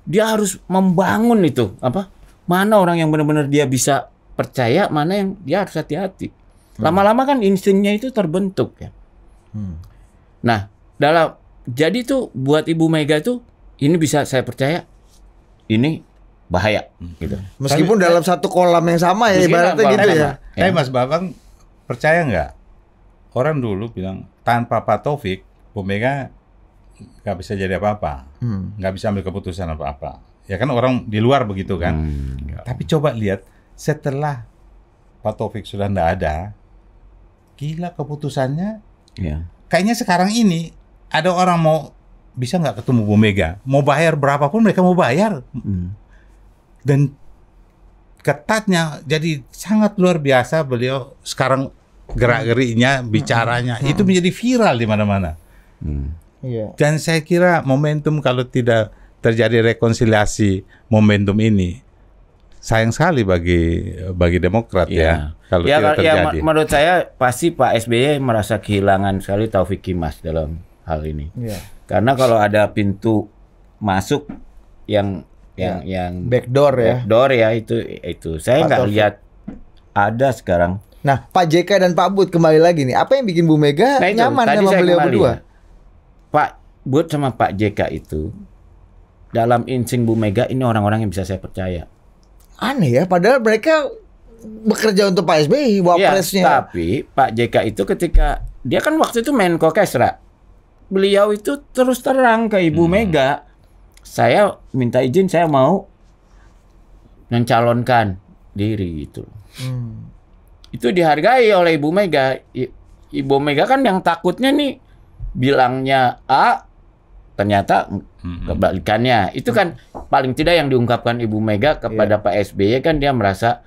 Dia harus membangun itu apa? Mana orang yang benar-benar dia bisa percaya, mana yang dia harus hati-hati. Lama-lama kan instingnya itu terbentuk ya. Nah, jadi tuh buat Ibu Mega tuh ini bisa saya percaya, ini bahaya gitu. Meskipun dalam satu kolam yang sama ya, ibaratnya gitu ya. Tapi Mas Babang percaya nggak? Orang dulu bilang tanpa Pak Taufik, Bu Mega nggak bisa jadi apa-apa, nggak bisa ambil keputusan apa-apa. Ya kan orang di luar begitu kan. Tapi coba lihat setelah Pak Taufik sudah nggak ada, gila keputusannya. Kayaknya sekarang ini ada orang mau bisa nggak ketemu Bu Mega, mau bayar berapapun mereka mau bayar. Dan ketatnya, jadi sangat luar biasa beliau sekarang gerak-geriknya, bicaranya itu menjadi viral di mana-mana. Dan saya kira momentum kalau tidak terjadi rekonsiliasi momentum ini, sayang sekali bagi Demokrat ya. Kalau tidak terjadi. Menurut saya pasti Pak SBY merasa kehilangan sekali Taufik Kimas dalam hal ini. Karena kalau ada pintu masuk yang yang backdoor ya. backdoor ya itu. Saya Pak nggak Taufik. lihat ada sekarang. Nah, Pak JK dan Pak Bud kembali lagi nih. Apa yang bikin Bu Mega Nah, itu, nyaman tadi sama saya beliau kembali berdua? ya. Pak Bud sama Pak JK itu dalam insting Bu Mega ini orang-orang yang bisa saya percaya. Aneh ya, padahal mereka bekerja untuk Pak SBY, wapresnya. Ya, tapi Pak JK itu ketika dia kan waktu itu Menko Kesra, beliau itu terus terang ke Ibu Mega, saya minta izin, saya mau mencalonkan diri gitu. Itu dihargai oleh Ibu Mega. Ibu Mega kan yang takutnya nih bilangnya A, ternyata kebalikannya. Itu kan paling tidak yang diungkapkan Ibu Mega kepada Pak SBY kan dia merasa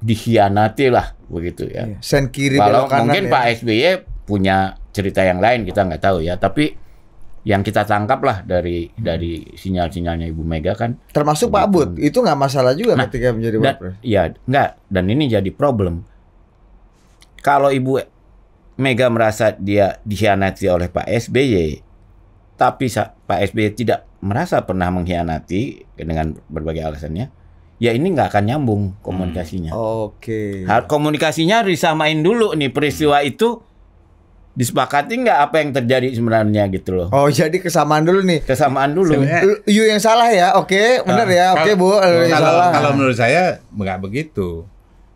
dikhianati lah begitu ya. Sen kiri Kalau belok kanan mungkin ya. Pak SBY punya cerita yang lain kita nggak tahu ya. Tapi yang kita tangkap lah dari sinyal-sinyalnya Ibu Mega kan. Termasuk Pak Bud, itu nggak masalah juga Nah, ketika menjadi wapres. Ya nggak. Dan ini jadi problem. Kalau Ibu Mega merasa dia dikhianati oleh Pak SBY, tapi Pak SBY tidak merasa pernah mengkhianati dengan berbagai alasannya, ya ini nggak akan nyambung komunikasinya. Oke. Komunikasinya disamain dulu nih peristiwa itu disepakati nggak apa yang terjadi sebenarnya gitu loh. Oh, jadi kesamaan dulu nih. Kesamaan dulu. You yang salah ya, oke, benar ya, oke Bu, yang salah. Kalau menurut saya nggak begitu.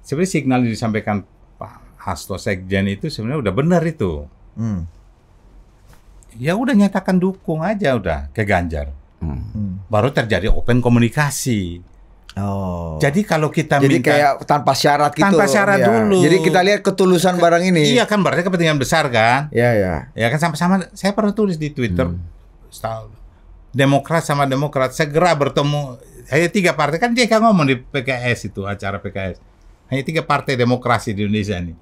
Sebenarnya signal yang disampaikan Pak Hasto Sekjen itu sebenarnya udah benar itu. Ya udah nyatakan dukung aja udah ke Ganjar. Baru terjadi open komunikasi. Oh. Jadi kalau kita Jadi minta kayak tanpa syarat gitu. Tanpa syarat ya. dulu. Jadi kita lihat ketulusan barang ini. Iya kan berarti kepentingan besar kan? Ya ya. Ya kan sama-sama saya pernah tulis di Twitter. Demokrat sama Demokrat segera bertemu. Hanya 3 partai kan JK ngomong di PKS itu acara PKS. Hanya 3 partai demokrasi di Indonesia ini.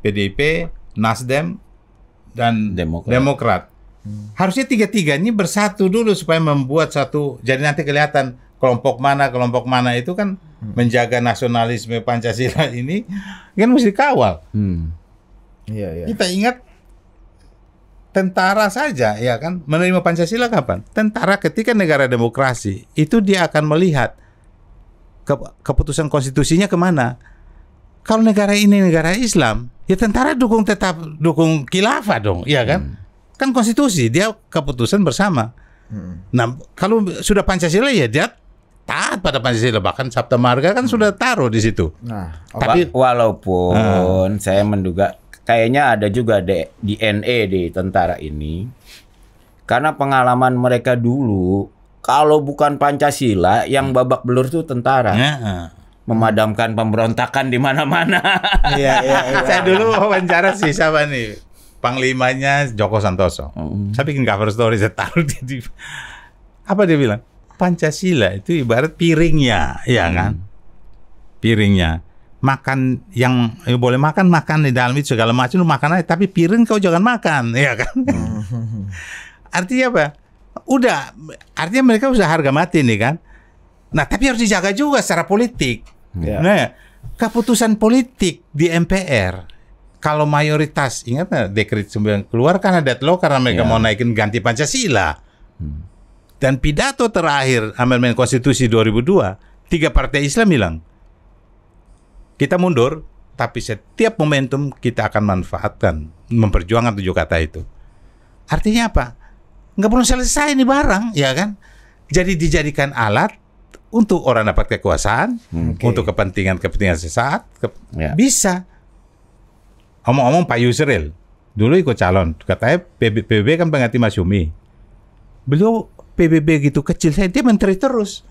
PDIP, Nasdem dan Demokrat. Harusnya 3-3 ini bersatu dulu supaya membuat satu. Jadi nanti kelihatan kelompok mana itu kan menjaga nasionalisme Pancasila ini kan mesti kawal. Iya iya. Kita ingat tentara saja ya kan menerima Pancasila kapan? Tentara ketika negara demokrasi itu dia akan melihat keputusan konstitusinya kemana. Kalau negara ini negara Islam, ya tentara tetap dukung khilafah dong, ya kan? Kan konstitusi dia keputusan bersama. Nah, kalau sudah Pancasila ya dia taat pada Pancasila, bahkan Sabta Marga kan sudah taruh di situ. Nah, Tapi walaupun saya menduga kayaknya ada juga DNA di tentara ini, karena pengalaman mereka dulu, kalau bukan Pancasila yang babak belur tuh tentara. Memadamkan pemberontakan di mana-mana. iya. Saya dulu wawancara sih siapa nih? Panglimanya Joko Santoso. Saya bikin cover story, saya taruh di apa dia bilang? Pancasila itu ibarat piringnya, ya kan? Piringnya. Makan yang boleh makan di dalam itu segala macam lu makan aja, tapi piring kau jangan makan, ya kan? Artinya apa? Udah, artinya mereka udah harga mati nih kan? Nah, tapi harus dijaga juga secara politik. Nah, keputusan politik di MPR kalau mayoritas, ingat nggak Dekret 9 keluar karena deadlock karena mereka mau naikin ganti Pancasila. Dan pidato terakhir amandemen konstitusi 2002, 3 partai Islam bilang, kita mundur, tapi setiap momentum kita akan manfaatkan, memperjuangkan 7 kata itu. Artinya apa? Nggak perlu selesai ini barang, ya kan? Jadi dijadikan alat untuk orang dapat kekuasaan, untuk kepentingan sesaat, bisa. Omong-omong Pak Yusril, dulu ikut calon, katanya PBB kan pengganti Masyumi. Beliau PBB gitu kecil, dia menteri terus.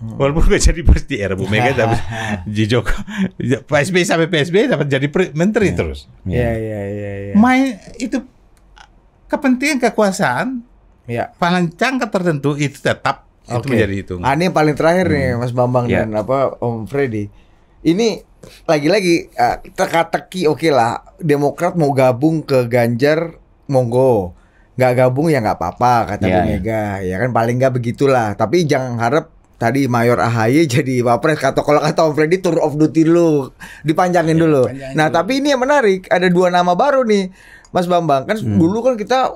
Walaupun gak jadi pasti era Bu Mega dapat di Joko, Pak SBY sampai PSBY dapat jadi menteri terus. Iya. Main itu kepentingan kekuasaan, paling jangka tertentu itu tetap itu menjadi itu. Ini yang paling terakhir nih Mas Bambang dan Om Freddy. Ini lagi-lagi teka-teki lah. Demokrat mau gabung ke Ganjar, monggo. Nggak gabung ya nggak apa-apa kata Bu Mega. Ya kan paling nggak begitulah. Tapi jangan harap tadi Mayor AHY jadi wapres. Kalau kata Om Freddy tour of duty dulu, dipanjangin dulu. Nah tapi ini yang menarik, ada 2 nama baru nih Mas Bambang. Kan dulu kan kita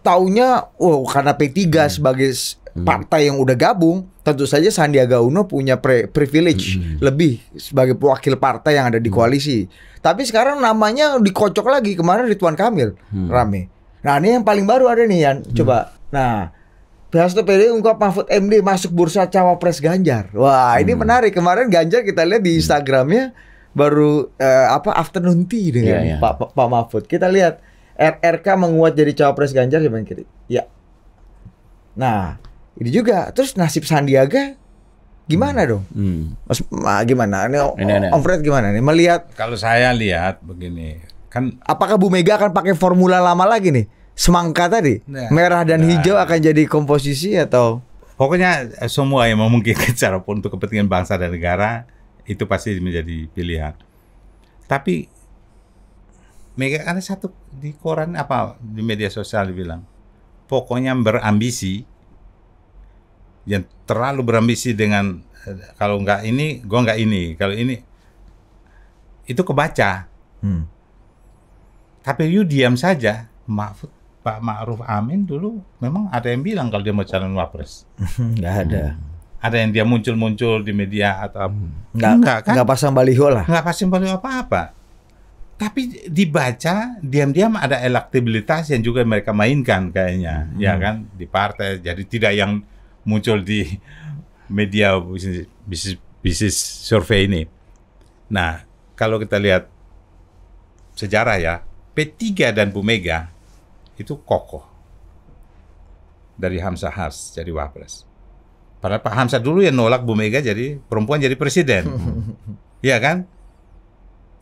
taunya karena P3 sebagai partai yang udah gabung, tentu saja Sandiaga Uno punya privilege lebih sebagai wakil partai yang ada di koalisi. Tapi sekarang namanya dikocok lagi, kemarin Ridwan Kamil rame. Nah ini yang paling baru ada nih Yan, coba. Nah Hasto PD ungkap Mahfud MD masuk bursa cawapres Ganjar. Wah ini menarik, kemarin Ganjar kita lihat di Instagramnya baru afternoon tea dengan Pak Mahfud. Kita lihat RRK menguat jadi cawapres Ganjar di bagian kiri. Ya. Nah, ini juga. Terus nasib Sandiaga gimana dong? Mas, gimana? Ini Om Fred gimana nih melihat? Kalau saya lihat begini, kan apakah Bu Mega akan pakai formula lama lagi nih? Semangka tadi, merah dan hijau akan jadi komposisi atau? Pokoknya semua yang memungkinkan secara untuk kepentingan bangsa dan negara itu pasti menjadi pilihan. Tapi Mega ada satu di koran di media sosial dibilang, pokoknya berambisi, yang terlalu berambisi dengan kalau nggak ini, gue nggak ini, kalau ini itu kebaca. Tapi you diam saja. Pak Ma'ruf Amin dulu memang ada yang bilang kalau dia mau calon wapres. Nggak ada. Ada yang dia muncul di media atau nggak kan? Nggak pasang baliho lah. Nggak pasang baliho apa-apa. Tapi dibaca diam-diam ada elektabilitas yang juga mereka mainkan kayaknya, ya kan, di partai. Jadi tidak yang muncul di media bisnis survei ini. Nah, kalau kita lihat sejarah ya, P3 dan Bu Mega itu kokoh dari Hamzah Has jadi wapres. Padahal Pak Hamzah dulu yang nolak Bu Mega jadi perempuan jadi presiden, ya kan?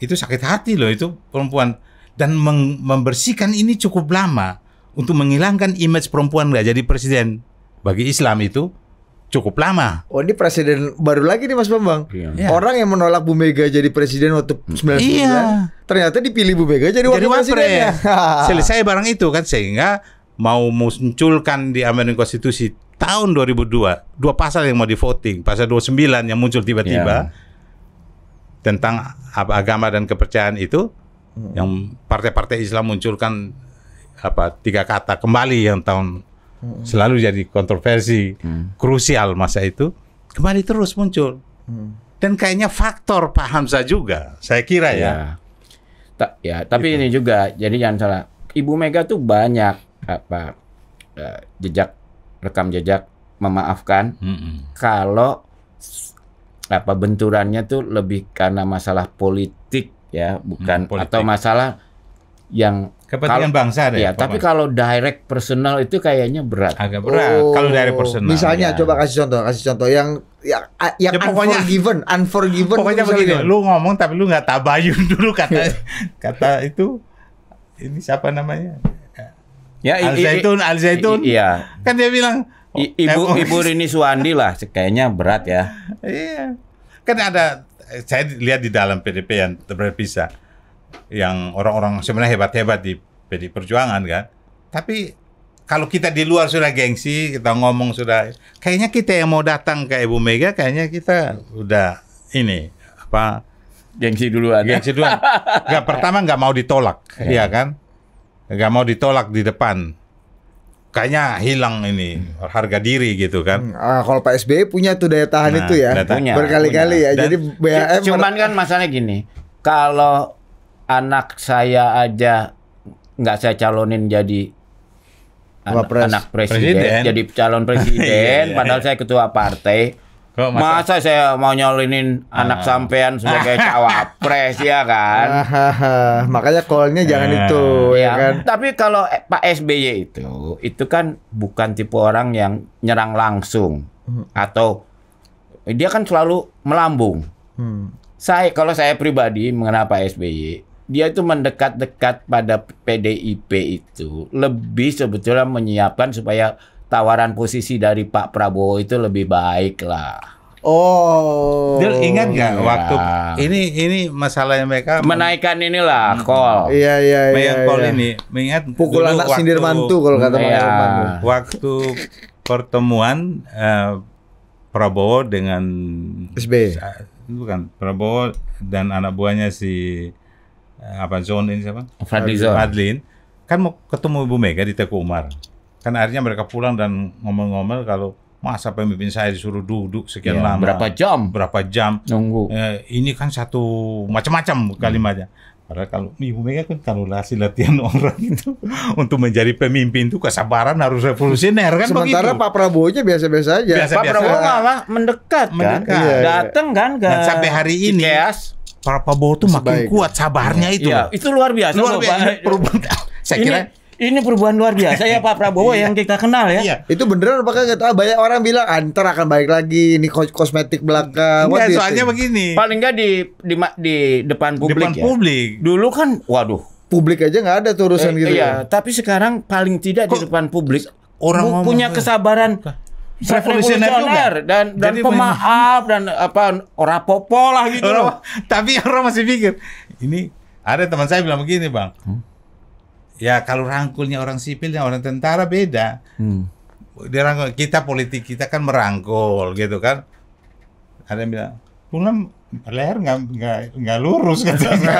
Itu sakit hati loh itu perempuan, dan membersihkan ini cukup lama untuk menghilangkan image perempuan nggak jadi presiden bagi Islam itu cukup lama. Oh ini presiden baru lagi nih Mas Bambang. Iya. Orang yang menolak Bu Mega jadi presiden waktu 99 ternyata dipilih Bu Mega jadi wakil presidennya. Selesai barang itu kan, sehingga mau munculkan di Amendmen Konstitusi tahun 2002 dua pasal yang mau di voting, pasal 29 yang muncul tiba-tiba tentang agama dan kepercayaan itu, yang partai-partai Islam munculkan 3 kata kembali yang tahun selalu jadi kontroversi krusial masa itu, kembali terus muncul. Dan kayaknya faktor Pak Hamzah juga, saya kira ya. Tapi ini juga, jadi jangan salah, Ibu Mega tuh banyak rekam jejak memaafkan. Kalau benturannya tuh lebih karena masalah politik ya, bukan politik. Atau masalah yang kepentingan bangsa deh. Ya, tapi kalau direct personal itu kayaknya berat. Agak berat kalau direct personal. Misalnya coba kasih contoh yang pokoknya unforgiven. Pokoknya begini, lu ngomong tapi lu nggak tabayun dulu kata itu, ini siapa namanya? Ya, Al Zaitun. Iya. Kan dia bilang Ibu Rini Suwandi lah, kayaknya berat ya. Iya. Kan ada, saya lihat di dalam PDP yang terpisah, yang orang-orang sebenarnya hebat-hebat di PD Perjuangan kan. Tapi kalau kita di luar sudah gengsi, kita ngomong sudah, kayaknya kita yang mau datang ke Ibu Mega, kayaknya kita udah gengsi duluan. Pertama nggak mau ditolak, ya kan? Nggak mau ditolak di depan. Kayaknya hilang ini harga diri gitu kan. Kalau Pak SBY punya tuh daya tahan itu ya, berkali-kali ya. Dan jadi BAM. Cuman kan masalahnya gini, kalau anak saya aja nggak saya calonin jadi anak presiden, jadi calon presiden, padahal saya ketua partai. Masa saya mau nyalonin anak sampean sebagai cawapres ya kan? Makanya call-nya jangan itu ya kan. Tapi kalau Pak SBY itu kan bukan tipe orang yang nyerang langsung, atau dia kan selalu melambung. Kalau saya pribadi mengenai Pak SBY, dia itu mendekat-dekat pada PDIP itu lebih sebetulnya menyiapkan supaya tawaran posisi dari Pak Prabowo itu lebih baik lah. Oh. Dia ingat nggak waktu ini masalahnya mereka menaikkan inilah call. Iya. Ini mengingat pukul anak sindir mantu kalau kata Pak Mantu. Waktu pertemuan Prabowo dengan SBY. Bukan, Prabowo dan anak buahnya si Zon ini siapa? Fadlin. Kan mau ketemu Ibu Mega di Teguh Umar. Kan akhirnya mereka pulang dan ngomel-ngomel kalau Masa pemimpin saya disuruh duduk sekian Ya, lama? berapa jam Nunggu. nunggu. Ini kan satu macam-macam kalimatnya. Padahal kalau Ibu Mega kan kalau latihan orang itu untuk menjadi pemimpin itu kesabaran harus revolusioner kan Sementara begitu. Pak Prabowo-nya biasa-biasa aja. Biasa. Pak Prabowo malah mendekat kan, Mendekat. Iya. datang kan ke Dan sampai hari ini Cikeas. Pak Prabowo tuh makin Sebaik. kuat sabarnya itu. Iya, itu luar biasa. Luar loh, biasa. Pak. Perubahan. Saya kira ini perubahan luar biasa ya Pak Prabowo yang kita kenal ya. iya. Itu beneran apakah nggak tahu? Banyak orang bilang ntar akan balik lagi, ini kosmetik belaka. What Enggak, do you soalnya think? begini. Paling nggak di depan publik Depan ya. publik. Dulu kan, waduh. Publik aja nggak ada tuh urusan gitu. Iya, tapi sekarang paling tidak di depan publik orang ngomong, punya kesabaran revolusioner dan Jadi pemaaf dan apa orapopo lah gitu loh. Tapi orang masih pikir ini ada teman saya bilang begini, Bang. Ya kalau rangkulnya orang sipil dan orang tentara beda. Dia rangkul, kita politik kita kan merangkul gitu kan. Ada yang bilang, "Pulang leher nggak lurus," katanya.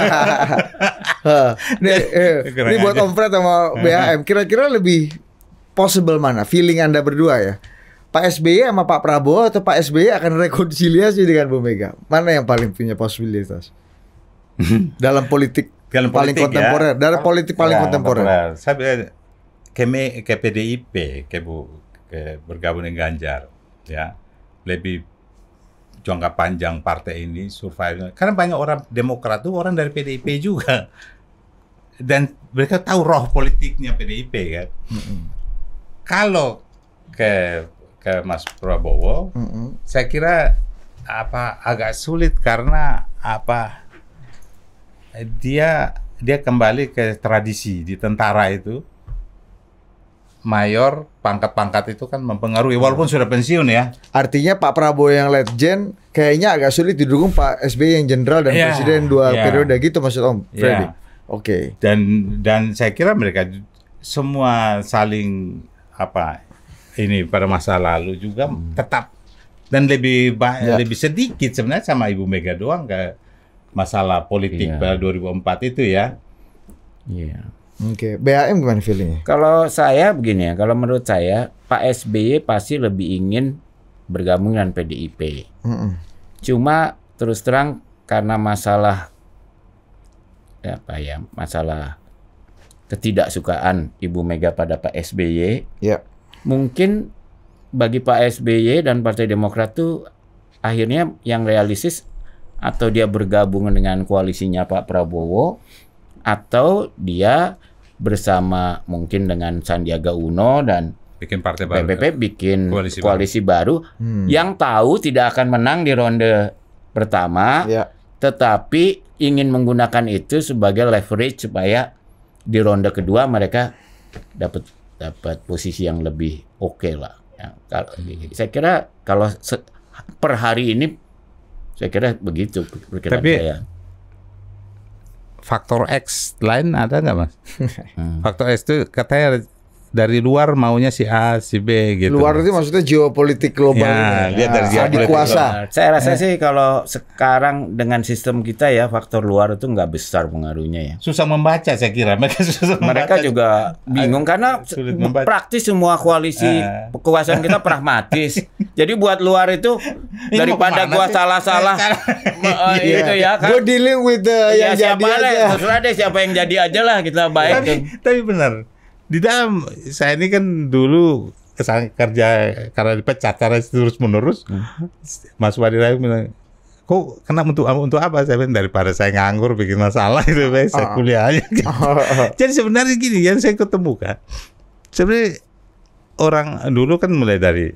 Ini buat Om Fred sama BHM. Kira-kira lebih possible mana? Feeling Anda berdua ya? Pak SBY sama Pak Prabowo atau Pak SBY akan rekonsiliasi dengan Bu Mega? Mana yang paling punya posibilitas? Dalam politik Dalam paling politik, kontemporer, ya. dari politik paling Ya, kontemporer. Saya bilang ke PDIP, ke bergabung dengan Ganjar, ya lebih jangka panjang partai ini survive. Karena banyak orang Demokrat tuh orang dari PDIP juga, dan mereka tahu roh politiknya PDIP kan. Kalau ke Mas Prabowo, saya kira agak sulit karena dia kembali ke tradisi di tentara itu. Mayor, pangkat-pangkat itu kan mempengaruhi walaupun sudah pensiun ya. Artinya Pak Prabowo yang letjen kayaknya agak sulit didukung Pak SBY yang jenderal dan Iya, presiden dua iya. periode gitu maksud Om Freddy. Iya. Oke. Dan saya kira mereka semua saling ini pada masa lalu juga tetap dan lebih sedikit sebenarnya sama Ibu Mega doang ke masalah politik Iya. pada 2004 itu ya. Iya. Oke. BHM gimana feelingnya? Kalau saya begini ya, kalau menurut saya Pak SBY pasti lebih ingin bergabung dengan PDIP. Cuma terus terang karena masalah masalah ketidaksukaan Ibu Mega pada Pak SBY, Ya. mungkin bagi Pak SBY dan Partai Demokrat tuh akhirnya yang realistis atau dia bergabung dengan koalisinya Pak Prabowo atau dia bersama mungkin dengan Sandiaga Uno dan Bikin partai baru. PPP bikin Koalisi koalisi baru yang tahu tidak akan menang di ronde pertama, Ya. tetapi ingin menggunakan itu sebagai leverage supaya di ronde kedua mereka dapat posisi yang lebih oke lah. Ya, saya kira kalau per hari ini saya kira begitu perkiraan Tapi saya. Faktor X lain ada nggak, Mas? Faktor X itu katanya dari luar maunya si A, si B gitu. Luar itu maksudnya geopolitik global Ya, ini. lihat dari Adik geopolitik kuasa. Saya rasa sih kalau sekarang dengan sistem kita ya faktor luar itu nggak besar pengaruhnya ya. Susah membaca saya kira. Mereka Mereka juga bingung karena sulit membaca. praktis semua koalisi kekuasaan kita pragmatis. Jadi buat luar itu daripada mau gua kemana sih? salah-salah itu ya kan. Gue dealing with Ya, yang siapa jadi deh, aja. terserah deh siapa yang jadi aja lah kita baik tuh. Tapi benar. Di dalam saya ini kan dulu kerja karena dipecat karena terus menerus. Mas Wadirayu bilang, kok kenapa untuk apa? Saya bilang daripada saya nganggur bikin masalah itu, saya kuliah aja. Jadi sebenarnya gini yang saya ketemukan, sebenarnya orang dulu kan mulai dari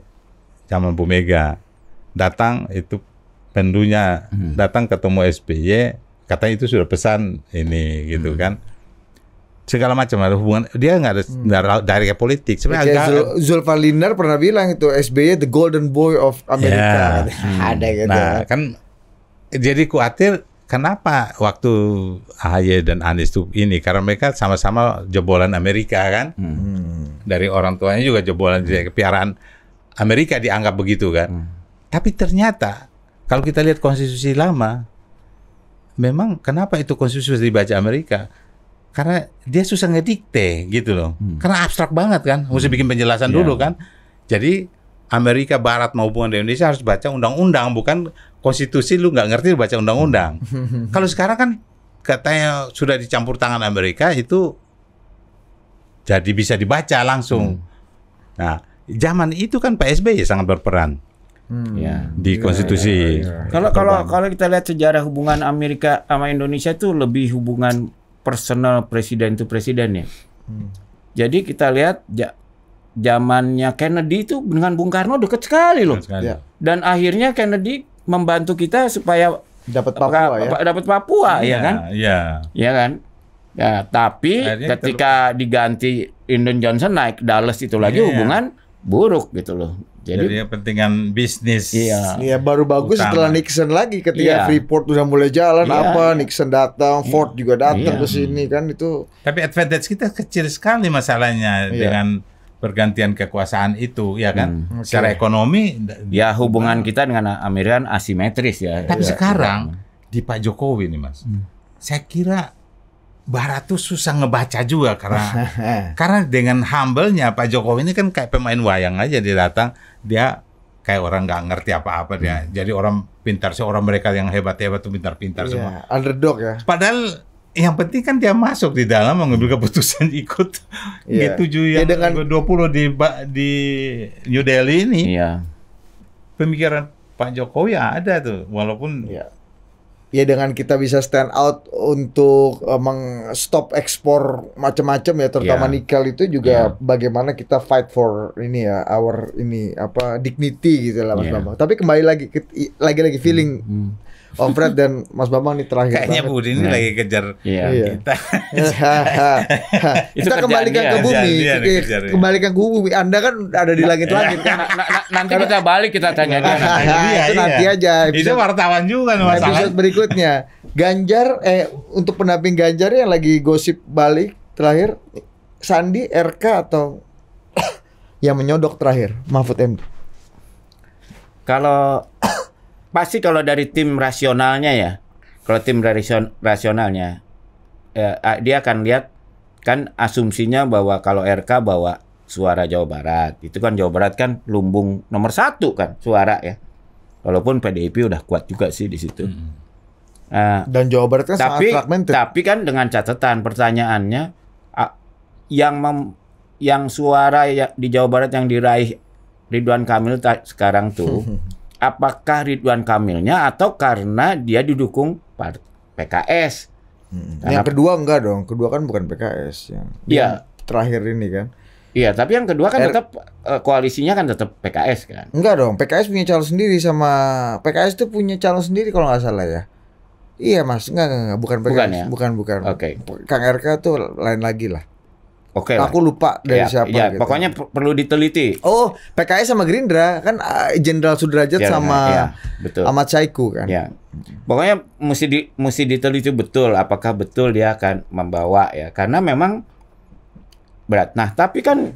zaman Bu Mega datang itu pendunya datang ketemu SBY, katanya itu sudah pesan ini gitu kan. Segala macam ada hubungan, dia nggak ada dari politik sebenarnya. Kayak Zulfan Linder pernah bilang itu SBY the golden boy of Amerika. Ada gitu. Nah kan jadi khawatir kenapa waktu AHY dan Anies itu ini karena mereka sama-sama jebolan Amerika kan. Dari orang tuanya juga jebolan kepiaraan Amerika dianggap begitu kan. Tapi ternyata kalau kita lihat konstitusi lama, memang kenapa itu konstitusi dibaca Amerika? Karena dia susah ngedikte gitu loh. Karena abstrak banget kan. Mesti bikin penjelasan dulu kan. Jadi Amerika Barat mau hubungan dengan Indonesia harus baca undang-undang, bukan konstitusi. Lu nggak ngerti, lu baca undang-undang. Kalau sekarang kan katanya sudah dicampur tangan Amerika, itu jadi bisa dibaca langsung. Nah, zaman itu kan Pak SBY sangat berperan di konstitusi. Kalau kita lihat sejarah hubungan Amerika sama Indonesia itu lebih hubungan personal presiden to presiden ya. Jadi kita lihat zamannya Kennedy itu dengan Bung Karno dekat sekali loh. Ya. Dan akhirnya Kennedy membantu kita supaya Dapat Papua ya. dapat Papua ya kan? Iya. Ya kan? Ya, tapi Akhirnya ketika diganti Lyndon Johnson naik Dulles itu lagi hubungan buruk gitu loh. Jadi kepentingan bisnis. Iya. Iya, baru bagus Utama. setelah Nixon lagi ketika Iya. Freeport udah mulai jalan Iya. Nixon datang, Ford juga datang ke sini kan itu. Tapi advantage kita kecil sekali masalahnya dengan pergantian kekuasaan itu, ya kan? Secara ekonomi, Ya hubungan kita dengan Amerika asimetris ya. tapi sekarang di Pak Jokowi nih Mas, saya kira Barat tuh susah ngebaca juga karena dengan humble-nya Pak Jokowi ini kan kayak pemain wayang aja, dia datang, dia kayak orang nggak ngerti apa-apa dia. Jadi orang pintar, seorang mereka yang hebat-hebat tuh pintar-pintar semua. Underdog ya. Padahal yang penting kan dia masuk di dalam mengambil keputusan ikut G7 yang dengan G20 di New Delhi ini. Iya. Pemikiran Pak Jokowi ada tuh, walaupun Ya dengan kita bisa stand out untuk meng-stop ekspor macam-macam ya, terutama nikel itu juga bagaimana kita fight for ini ya, our ini apa dignity gitu lah Mas Bambang. Tapi kembali lagi feeling Om Fred dan Mas Bambang nih terakhir. kayaknya Budi ini lagi kejar kita. Kita kembalikan ke bumi. Kembalikan ke bumi. Anda kan ada di langit-langit kan. Nanti kita balik kita tanya dia. Itu nanti aja. Itu wartawan juga masalah. Episode berikutnya. Ganjar untuk pendamping Ganjar yang lagi gosip balik terakhir, Sandi, RK atau yang menyodok terakhir Mahfud MD? Kalau pasti kalau dari tim rasionalnya ya, kalau tim rasionalnya, dia akan lihat kan asumsinya bahwa kalau RK bawa suara Jawa Barat, itu kan Jawa Barat kan lumbung nomor 1 kan suara ya, walaupun PDIP udah kuat juga sih di situ. Dan Jawa Barat kan sangat fragmented. Tapi kan dengan catatan pertanyaannya, yang suara di Jawa Barat yang diraih Ridwan Kamil sekarang tuh. Apakah Ridwan Kamilnya atau karena dia didukung PKS? Yang kedua enggak dong, kedua kan bukan PKS yang terakhir ini kan. Iya, tapi yang kedua kan tetap koalisinya kan tetap PKS kan. Enggak dong, PKS punya calon sendiri sama PKS itu punya calon sendiri kalau nggak salah ya. Iya Mas, enggak bukan PKS, bukan. Oke. Kang RK tuh lain lagi lah. Oke. Aku lupa dari siapa gitu. Pokoknya perlu diteliti. Oh, PKS sama Gerindra kan Jenderal Sudrajat sama betul. Ahmad Saiku kan. Ya. Pokoknya mesti diteliti betul apakah betul dia akan membawa ya, karena memang berat. Nah, tapi kan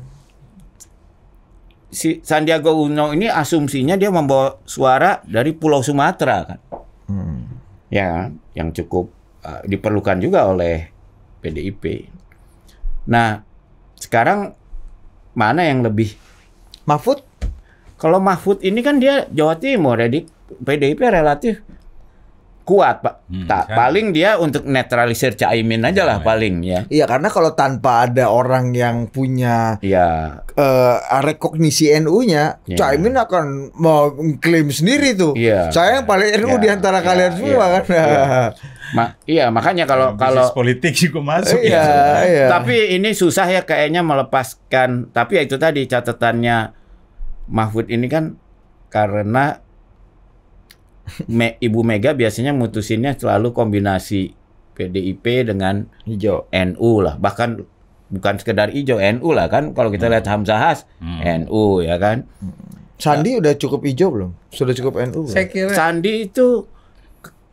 si Sandiaga Uno ini asumsinya dia membawa suara dari Pulau Sumatera kan. Ya, yang cukup diperlukan juga oleh PDIP. Nah, sekarang mana yang lebih? Mahfud? Kalau Mahfud ini kan dia Jawa Timur, jadi PDIP relatif kuat, Pak. Paling dia untuk netralisir Caimin aja lah paling ya. Iya, karena kalau tanpa ada orang yang punya rekognisi NU-nya, Caimin akan mau klaim sendiri tuh. Saya yang paling NU di antara kalian semua kan. Makanya kalau politik juga masuk. Tapi ini susah ya kayaknya melepaskan. Tapi itu tadi catatannya Mahfud ini kan karena Ibu Mega biasanya mutusinnya selalu kombinasi PDIP dengan hijau NU lah, bahkan bukan sekedar hijau, NU lah kan. Kalau kita lihat Hamzahas NU ya kan. Sandi udah cukup hijau belum? Sudah cukup NU belum? Saya kira Sandi itu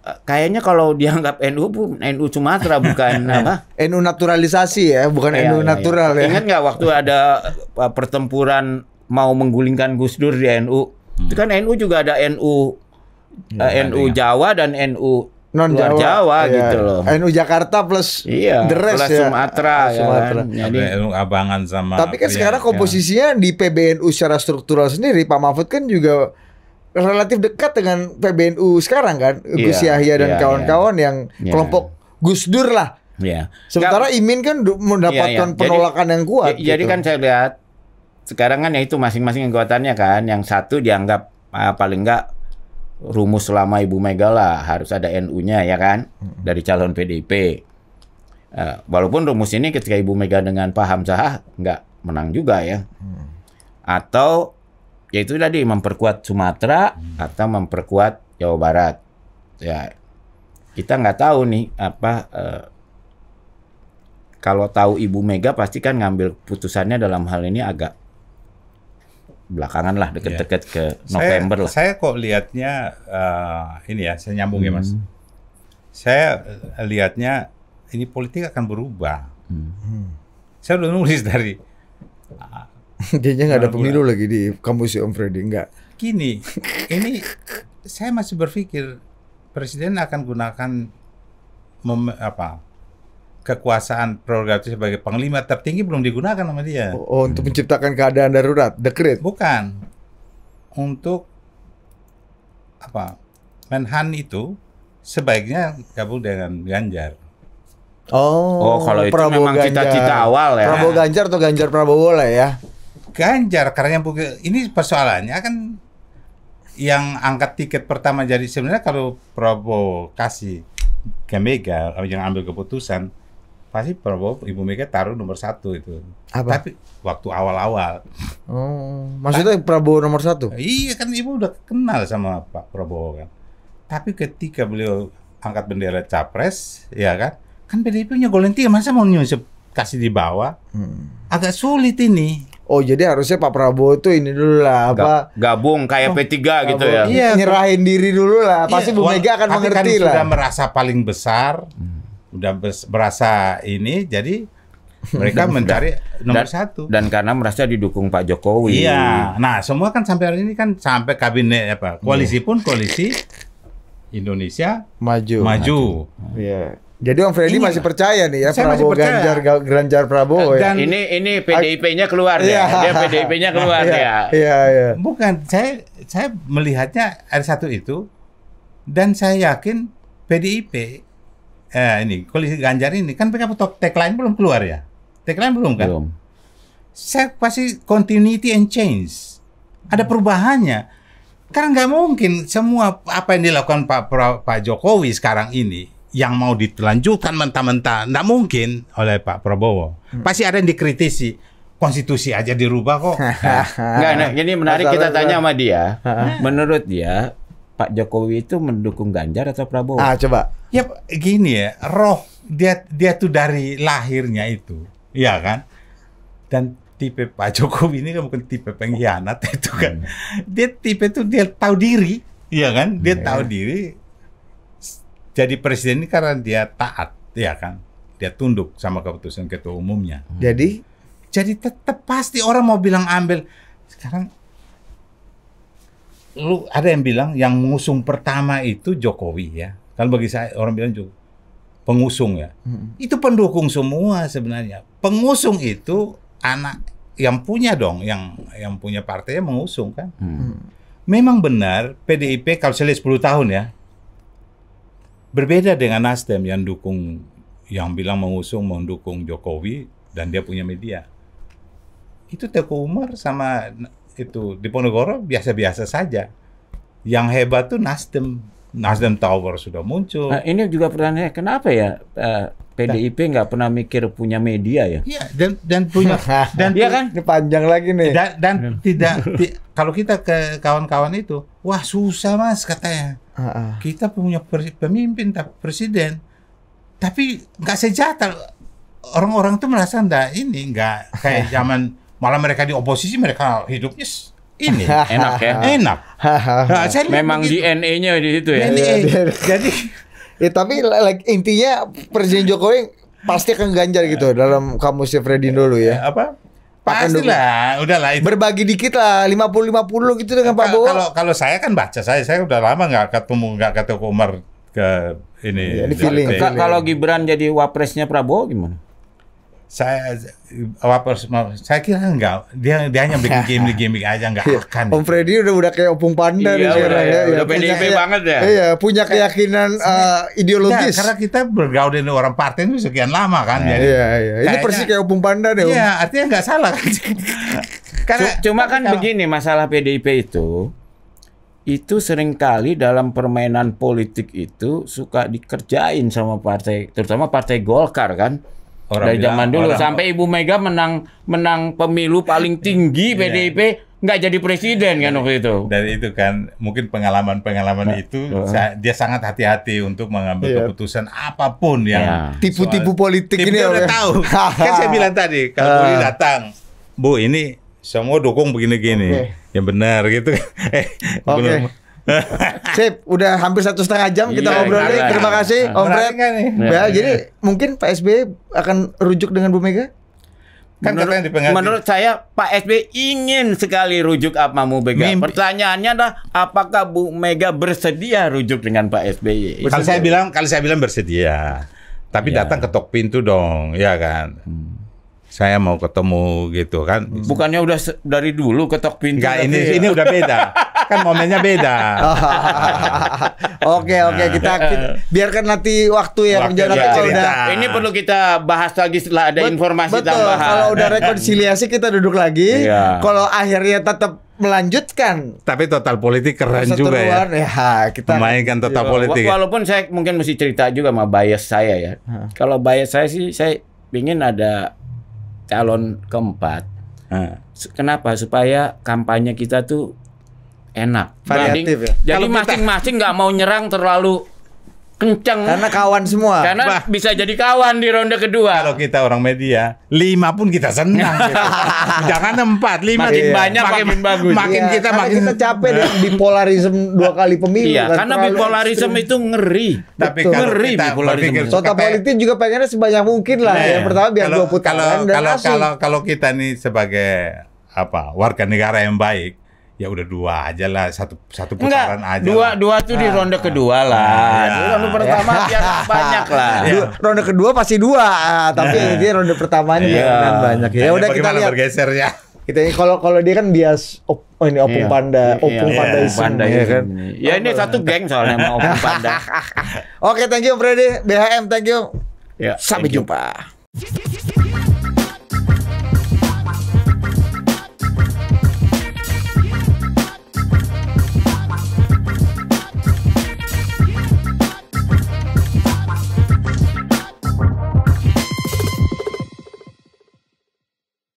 kayaknya kalau dianggap NU Sumatera bukan apa? NU naturalisasi ya, bukan NU natural ya. Ingat nggak waktu ada pertempuran mau menggulingkan Gus Dur di NU? Itu kan NU juga ada NU Jawa dan NU non luar Jawa, Jawa iya. gitu loh. NU Jakarta plus Iya, the rest plus ya. Sumatera, ya Sumatera. kan. Jadi NU Abangan sama. Tapi kan sekarang komposisinya di PBNU secara struktural sendiri, Pak Mahfud kan juga relatif dekat dengan PBNU sekarang kan, Gus Yahya dan kawan-kawan yang kelompok Gus Dur lah. Iya. Sementara Imin kan mendapatkan penolakan yang kuat. Jadi gitu. kan saya lihat sekarang kan ya itu masing-masing kekuatannya kan. Yang satu dianggap paling enggak rumus selama Ibu Mega lah harus ada NU-nya ya kan dari calon PDIP. Walaupun rumus ini ketika Ibu Mega dengan Pak Hamzah nggak menang juga ya. Atau yaitu tadi memperkuat Sumatera atau memperkuat Jawa Barat. Ya kita nggak tahu nih apa. Kalau tahu Ibu Mega pasti kan ngambil putusannya dalam hal ini agak belakangan lah, deket-deket ke November lah. Saya kok lihatnya ini ya, saya nyambung ya Mas. Saya lihatnya ini politik akan berubah. Saya udah nulis dari Dia nggak ada pemilu lagi di kampus Om Freddy, enggak. Gini, ini saya masih berpikir presiden akan gunakan kekuasaan prerogatif sebagai panglima tertinggi belum digunakan sama dia. Oh, untuk menciptakan keadaan darurat, dekret. Bukan. Untuk Menhan itu sebaiknya gabung dengan Ganjar. Oh, kalau itu memang cita-cita awal ya. Prabowo Ganjar atau Ganjar Prabowo lah ya. Ganjar karena ini persoalannya kan yang angkat tiket pertama jadi sebenarnya kalau Prabowo kasih ke Mega yang ambil keputusan pasti Prabowo Ibu Mega taruh nomor 1 itu. Apa? Tapi waktu awal-awal. Oh, maksudnya Prabowo nomor 1? Iya kan Ibu udah kenal sama Pak Prabowo kan. Tapi ketika beliau angkat bendera capres, ya kan PDIP-nya golongan 3 masa mau nyusup kasih di bawah? Agak sulit ini. Oh, jadi harusnya Pak Prabowo itu ini dulu lah gabung kayak P3 gitu ya. Iya, nyerahin diri dulu lah. Pasti Bu Mega akan mengerti kan lah. Sudah merasa paling besar, udah berasa ini, jadi mereka mencari nomor 1. Dan karena merasa didukung Pak Jokowi. Iya. Nah, semua kan sampai hari ini kan sampai kabinet koalisi pun koalisi Indonesia maju. Iya. Jadi Om Freddy masih percaya nih ya Saya Prabowo Ganjar Prabowo ya. Dan ini PDIP-nya keluar ya. Dia PDIP-nya keluar ya. Iya. Bukan, saya melihatnya ada satu itu dan saya yakin PDIP ini koalisi Ganjar ini kan mereka tagline belum keluar ya. Tagline belum kan? Belum. Saya pasti continuity and change. Ada perubahannya. Karena nggak mungkin semua apa yang dilakukan Pak Jokowi sekarang ini yang mau dilanjutkan mentah-mentah, nggak mungkin oleh Pak Prabowo. Pasti ada yang dikritisi. Konstitusi aja dirubah kok. Enggak, ini menarik kita tanya sama dia. Menurut dia, Pak Jokowi itu mendukung Ganjar atau Prabowo? Coba. Ya gini ya, roh dia tuh dari lahirnya itu, ya kan? Dan tipe Pak Jokowi ini kan bukan tipe pengkhianat itu kan. Dia tipe tuh dia tahu diri, ya kan? Dia tahu diri. Jadi presiden ini karena dia taat, ya kan? Dia tunduk sama keputusan ketua umumnya. Jadi tetap pasti orang mau bilang ambil. Sekarang ada yang bilang yang mengusung pertama itu Jokowi ya. Kan bagi saya orang bilang juga pengusung ya. Itu pendukung semua sebenarnya. Pengusung itu anak yang punya dong, yang punya partainya mengusung kan. Memang benar PDIP kalau saya lihat 10 tahun ya. Berbeda dengan Nasdem yang bilang mendukung Jokowi dan dia punya media. Itu Teguh Umar sama itu Diponegoro biasa-biasa saja. Yang hebat tuh Nasdem Tower sudah muncul. Ini juga pertanyaannya kenapa ya PDIP nggak pernah mikir punya media ya? Iya dan punya dan iya kan? Ini panjang lagi nih. Dan kalau kita ke kawan-kawan itu, wah susah Mas katanya. Kita punya pemimpin presiden, tapi nggak sejahtera. Orang-orang tuh merasa nggak kayak zaman malah mereka di oposisi mereka hidupnya ini enak ya. Enak. Nah, memang DNA-nya di situ ya. Jadi tapi intinya Presiden Jokowi pasti akan Ganjar gitu dalam kamusnya Freddy dulu ya. Pastilah, udahlah itu. Berbagi dikit lah, 50-50 gitu dengan Pak Prabowo. Kalau saya kan baca saya udah lama nggak ketemu Umar ke ini. Ini feeling. Kalau Gibran jadi wapresnya Prabowo gimana? Saya kira enggak. Dia hanya bikin gimmick aja, enggak akan. Om Freddy udah kayak opung panda nih sekarang ya. Udah PDIP banget ya. Iya, punya keyakinan ideologis. Karena kita bergaul dengan orang partai itu sekian lama kan. Iya. Ini persis kayak opung panda deh. Iya, artinya enggak salah. Cuma kan begini, masalah PDIP itu seringkali dalam permainan politik itu suka dikerjain sama partai, terutama partai Golkar kan. Dari zaman dulu sampai Ibu Mega menang pemilu paling tinggi PDIP nggak jadi presiden kan waktu itu. Dari itu kan mungkin pengalaman itu dia sangat hati-hati untuk mengambil keputusan apapun yang tipu-tipu politik ini. Dia udah tahu. Kan saya bilang tadi kalau Bu datang, Bu ini semua dukung begini-gini, yang benar gitu. Sip, udah hampir 1,5 jam kita ngobrol nih. Terima kasih Om Fred. Ya, jadi mungkin Pak SBY akan rujuk dengan Bu Mega? Menurut saya Pak SBY ingin sekali rujuk sama Bu Mega. Pertanyaannya adalah apakah Bu Mega bersedia rujuk dengan Pak SBY? Kalau saya bilang bersedia, tapi datang ketok pintu dong, ya kan? Saya mau ketemu gitu kan. Bukannya udah dari dulu ketok pintu? Enggak, ini udah beda. Kan momennya beda. Oke, kita biarkan nanti waktu yang menjadi. Ini perlu kita bahas lagi setelah ada informasi tambahan. Kalau udah rekonsiliasi kita duduk lagi. Kalau akhirnya tetap melanjutkan. Tapi total politik keren juga ya. Kita memainkan total politik. Walaupun saya mungkin mesti cerita juga sama bias saya ya. Kalau bias saya sih, saya ingin ada calon keempat. Kenapa? Supaya kampanye kita tuh enak, variatif ya. Jadi masing-masing nggak mau nyerang terlalu kenceng. Karena kawan semua. Karena bisa jadi kawan di ronde kedua. Kalau kita orang media, 5 pun kita senang. Gitu. Jangan 4, 5. Makin banyak makin bagus. Makin kita capek dengan bipolarisme 2 kali pemilu. Iya, karena bipolarisme itu ngeri. Tapi ngeri bipolarisme. Total politik juga pengennya sebanyak mungkin lah. Yang pertama biar 2 putaran dan kalau kita nih sebagai warga negara yang baik, ya udah 2 aja lah, satu putaran aja. Dua tuh di ronde kedua lah. Di ronde pertama biar banyak lah. Ronde kedua pasti 2, tapi ini ronde pertamanya banyak. Ya udah kita lihat. Bergeser ya. Kita ini kalau dia kan bias ini opung panda, panda ya kan. Ya ini satu geng soalnya sama opung panda. Oke, thank you Freddy, BHM, thank you. Ya, sampai jumpa.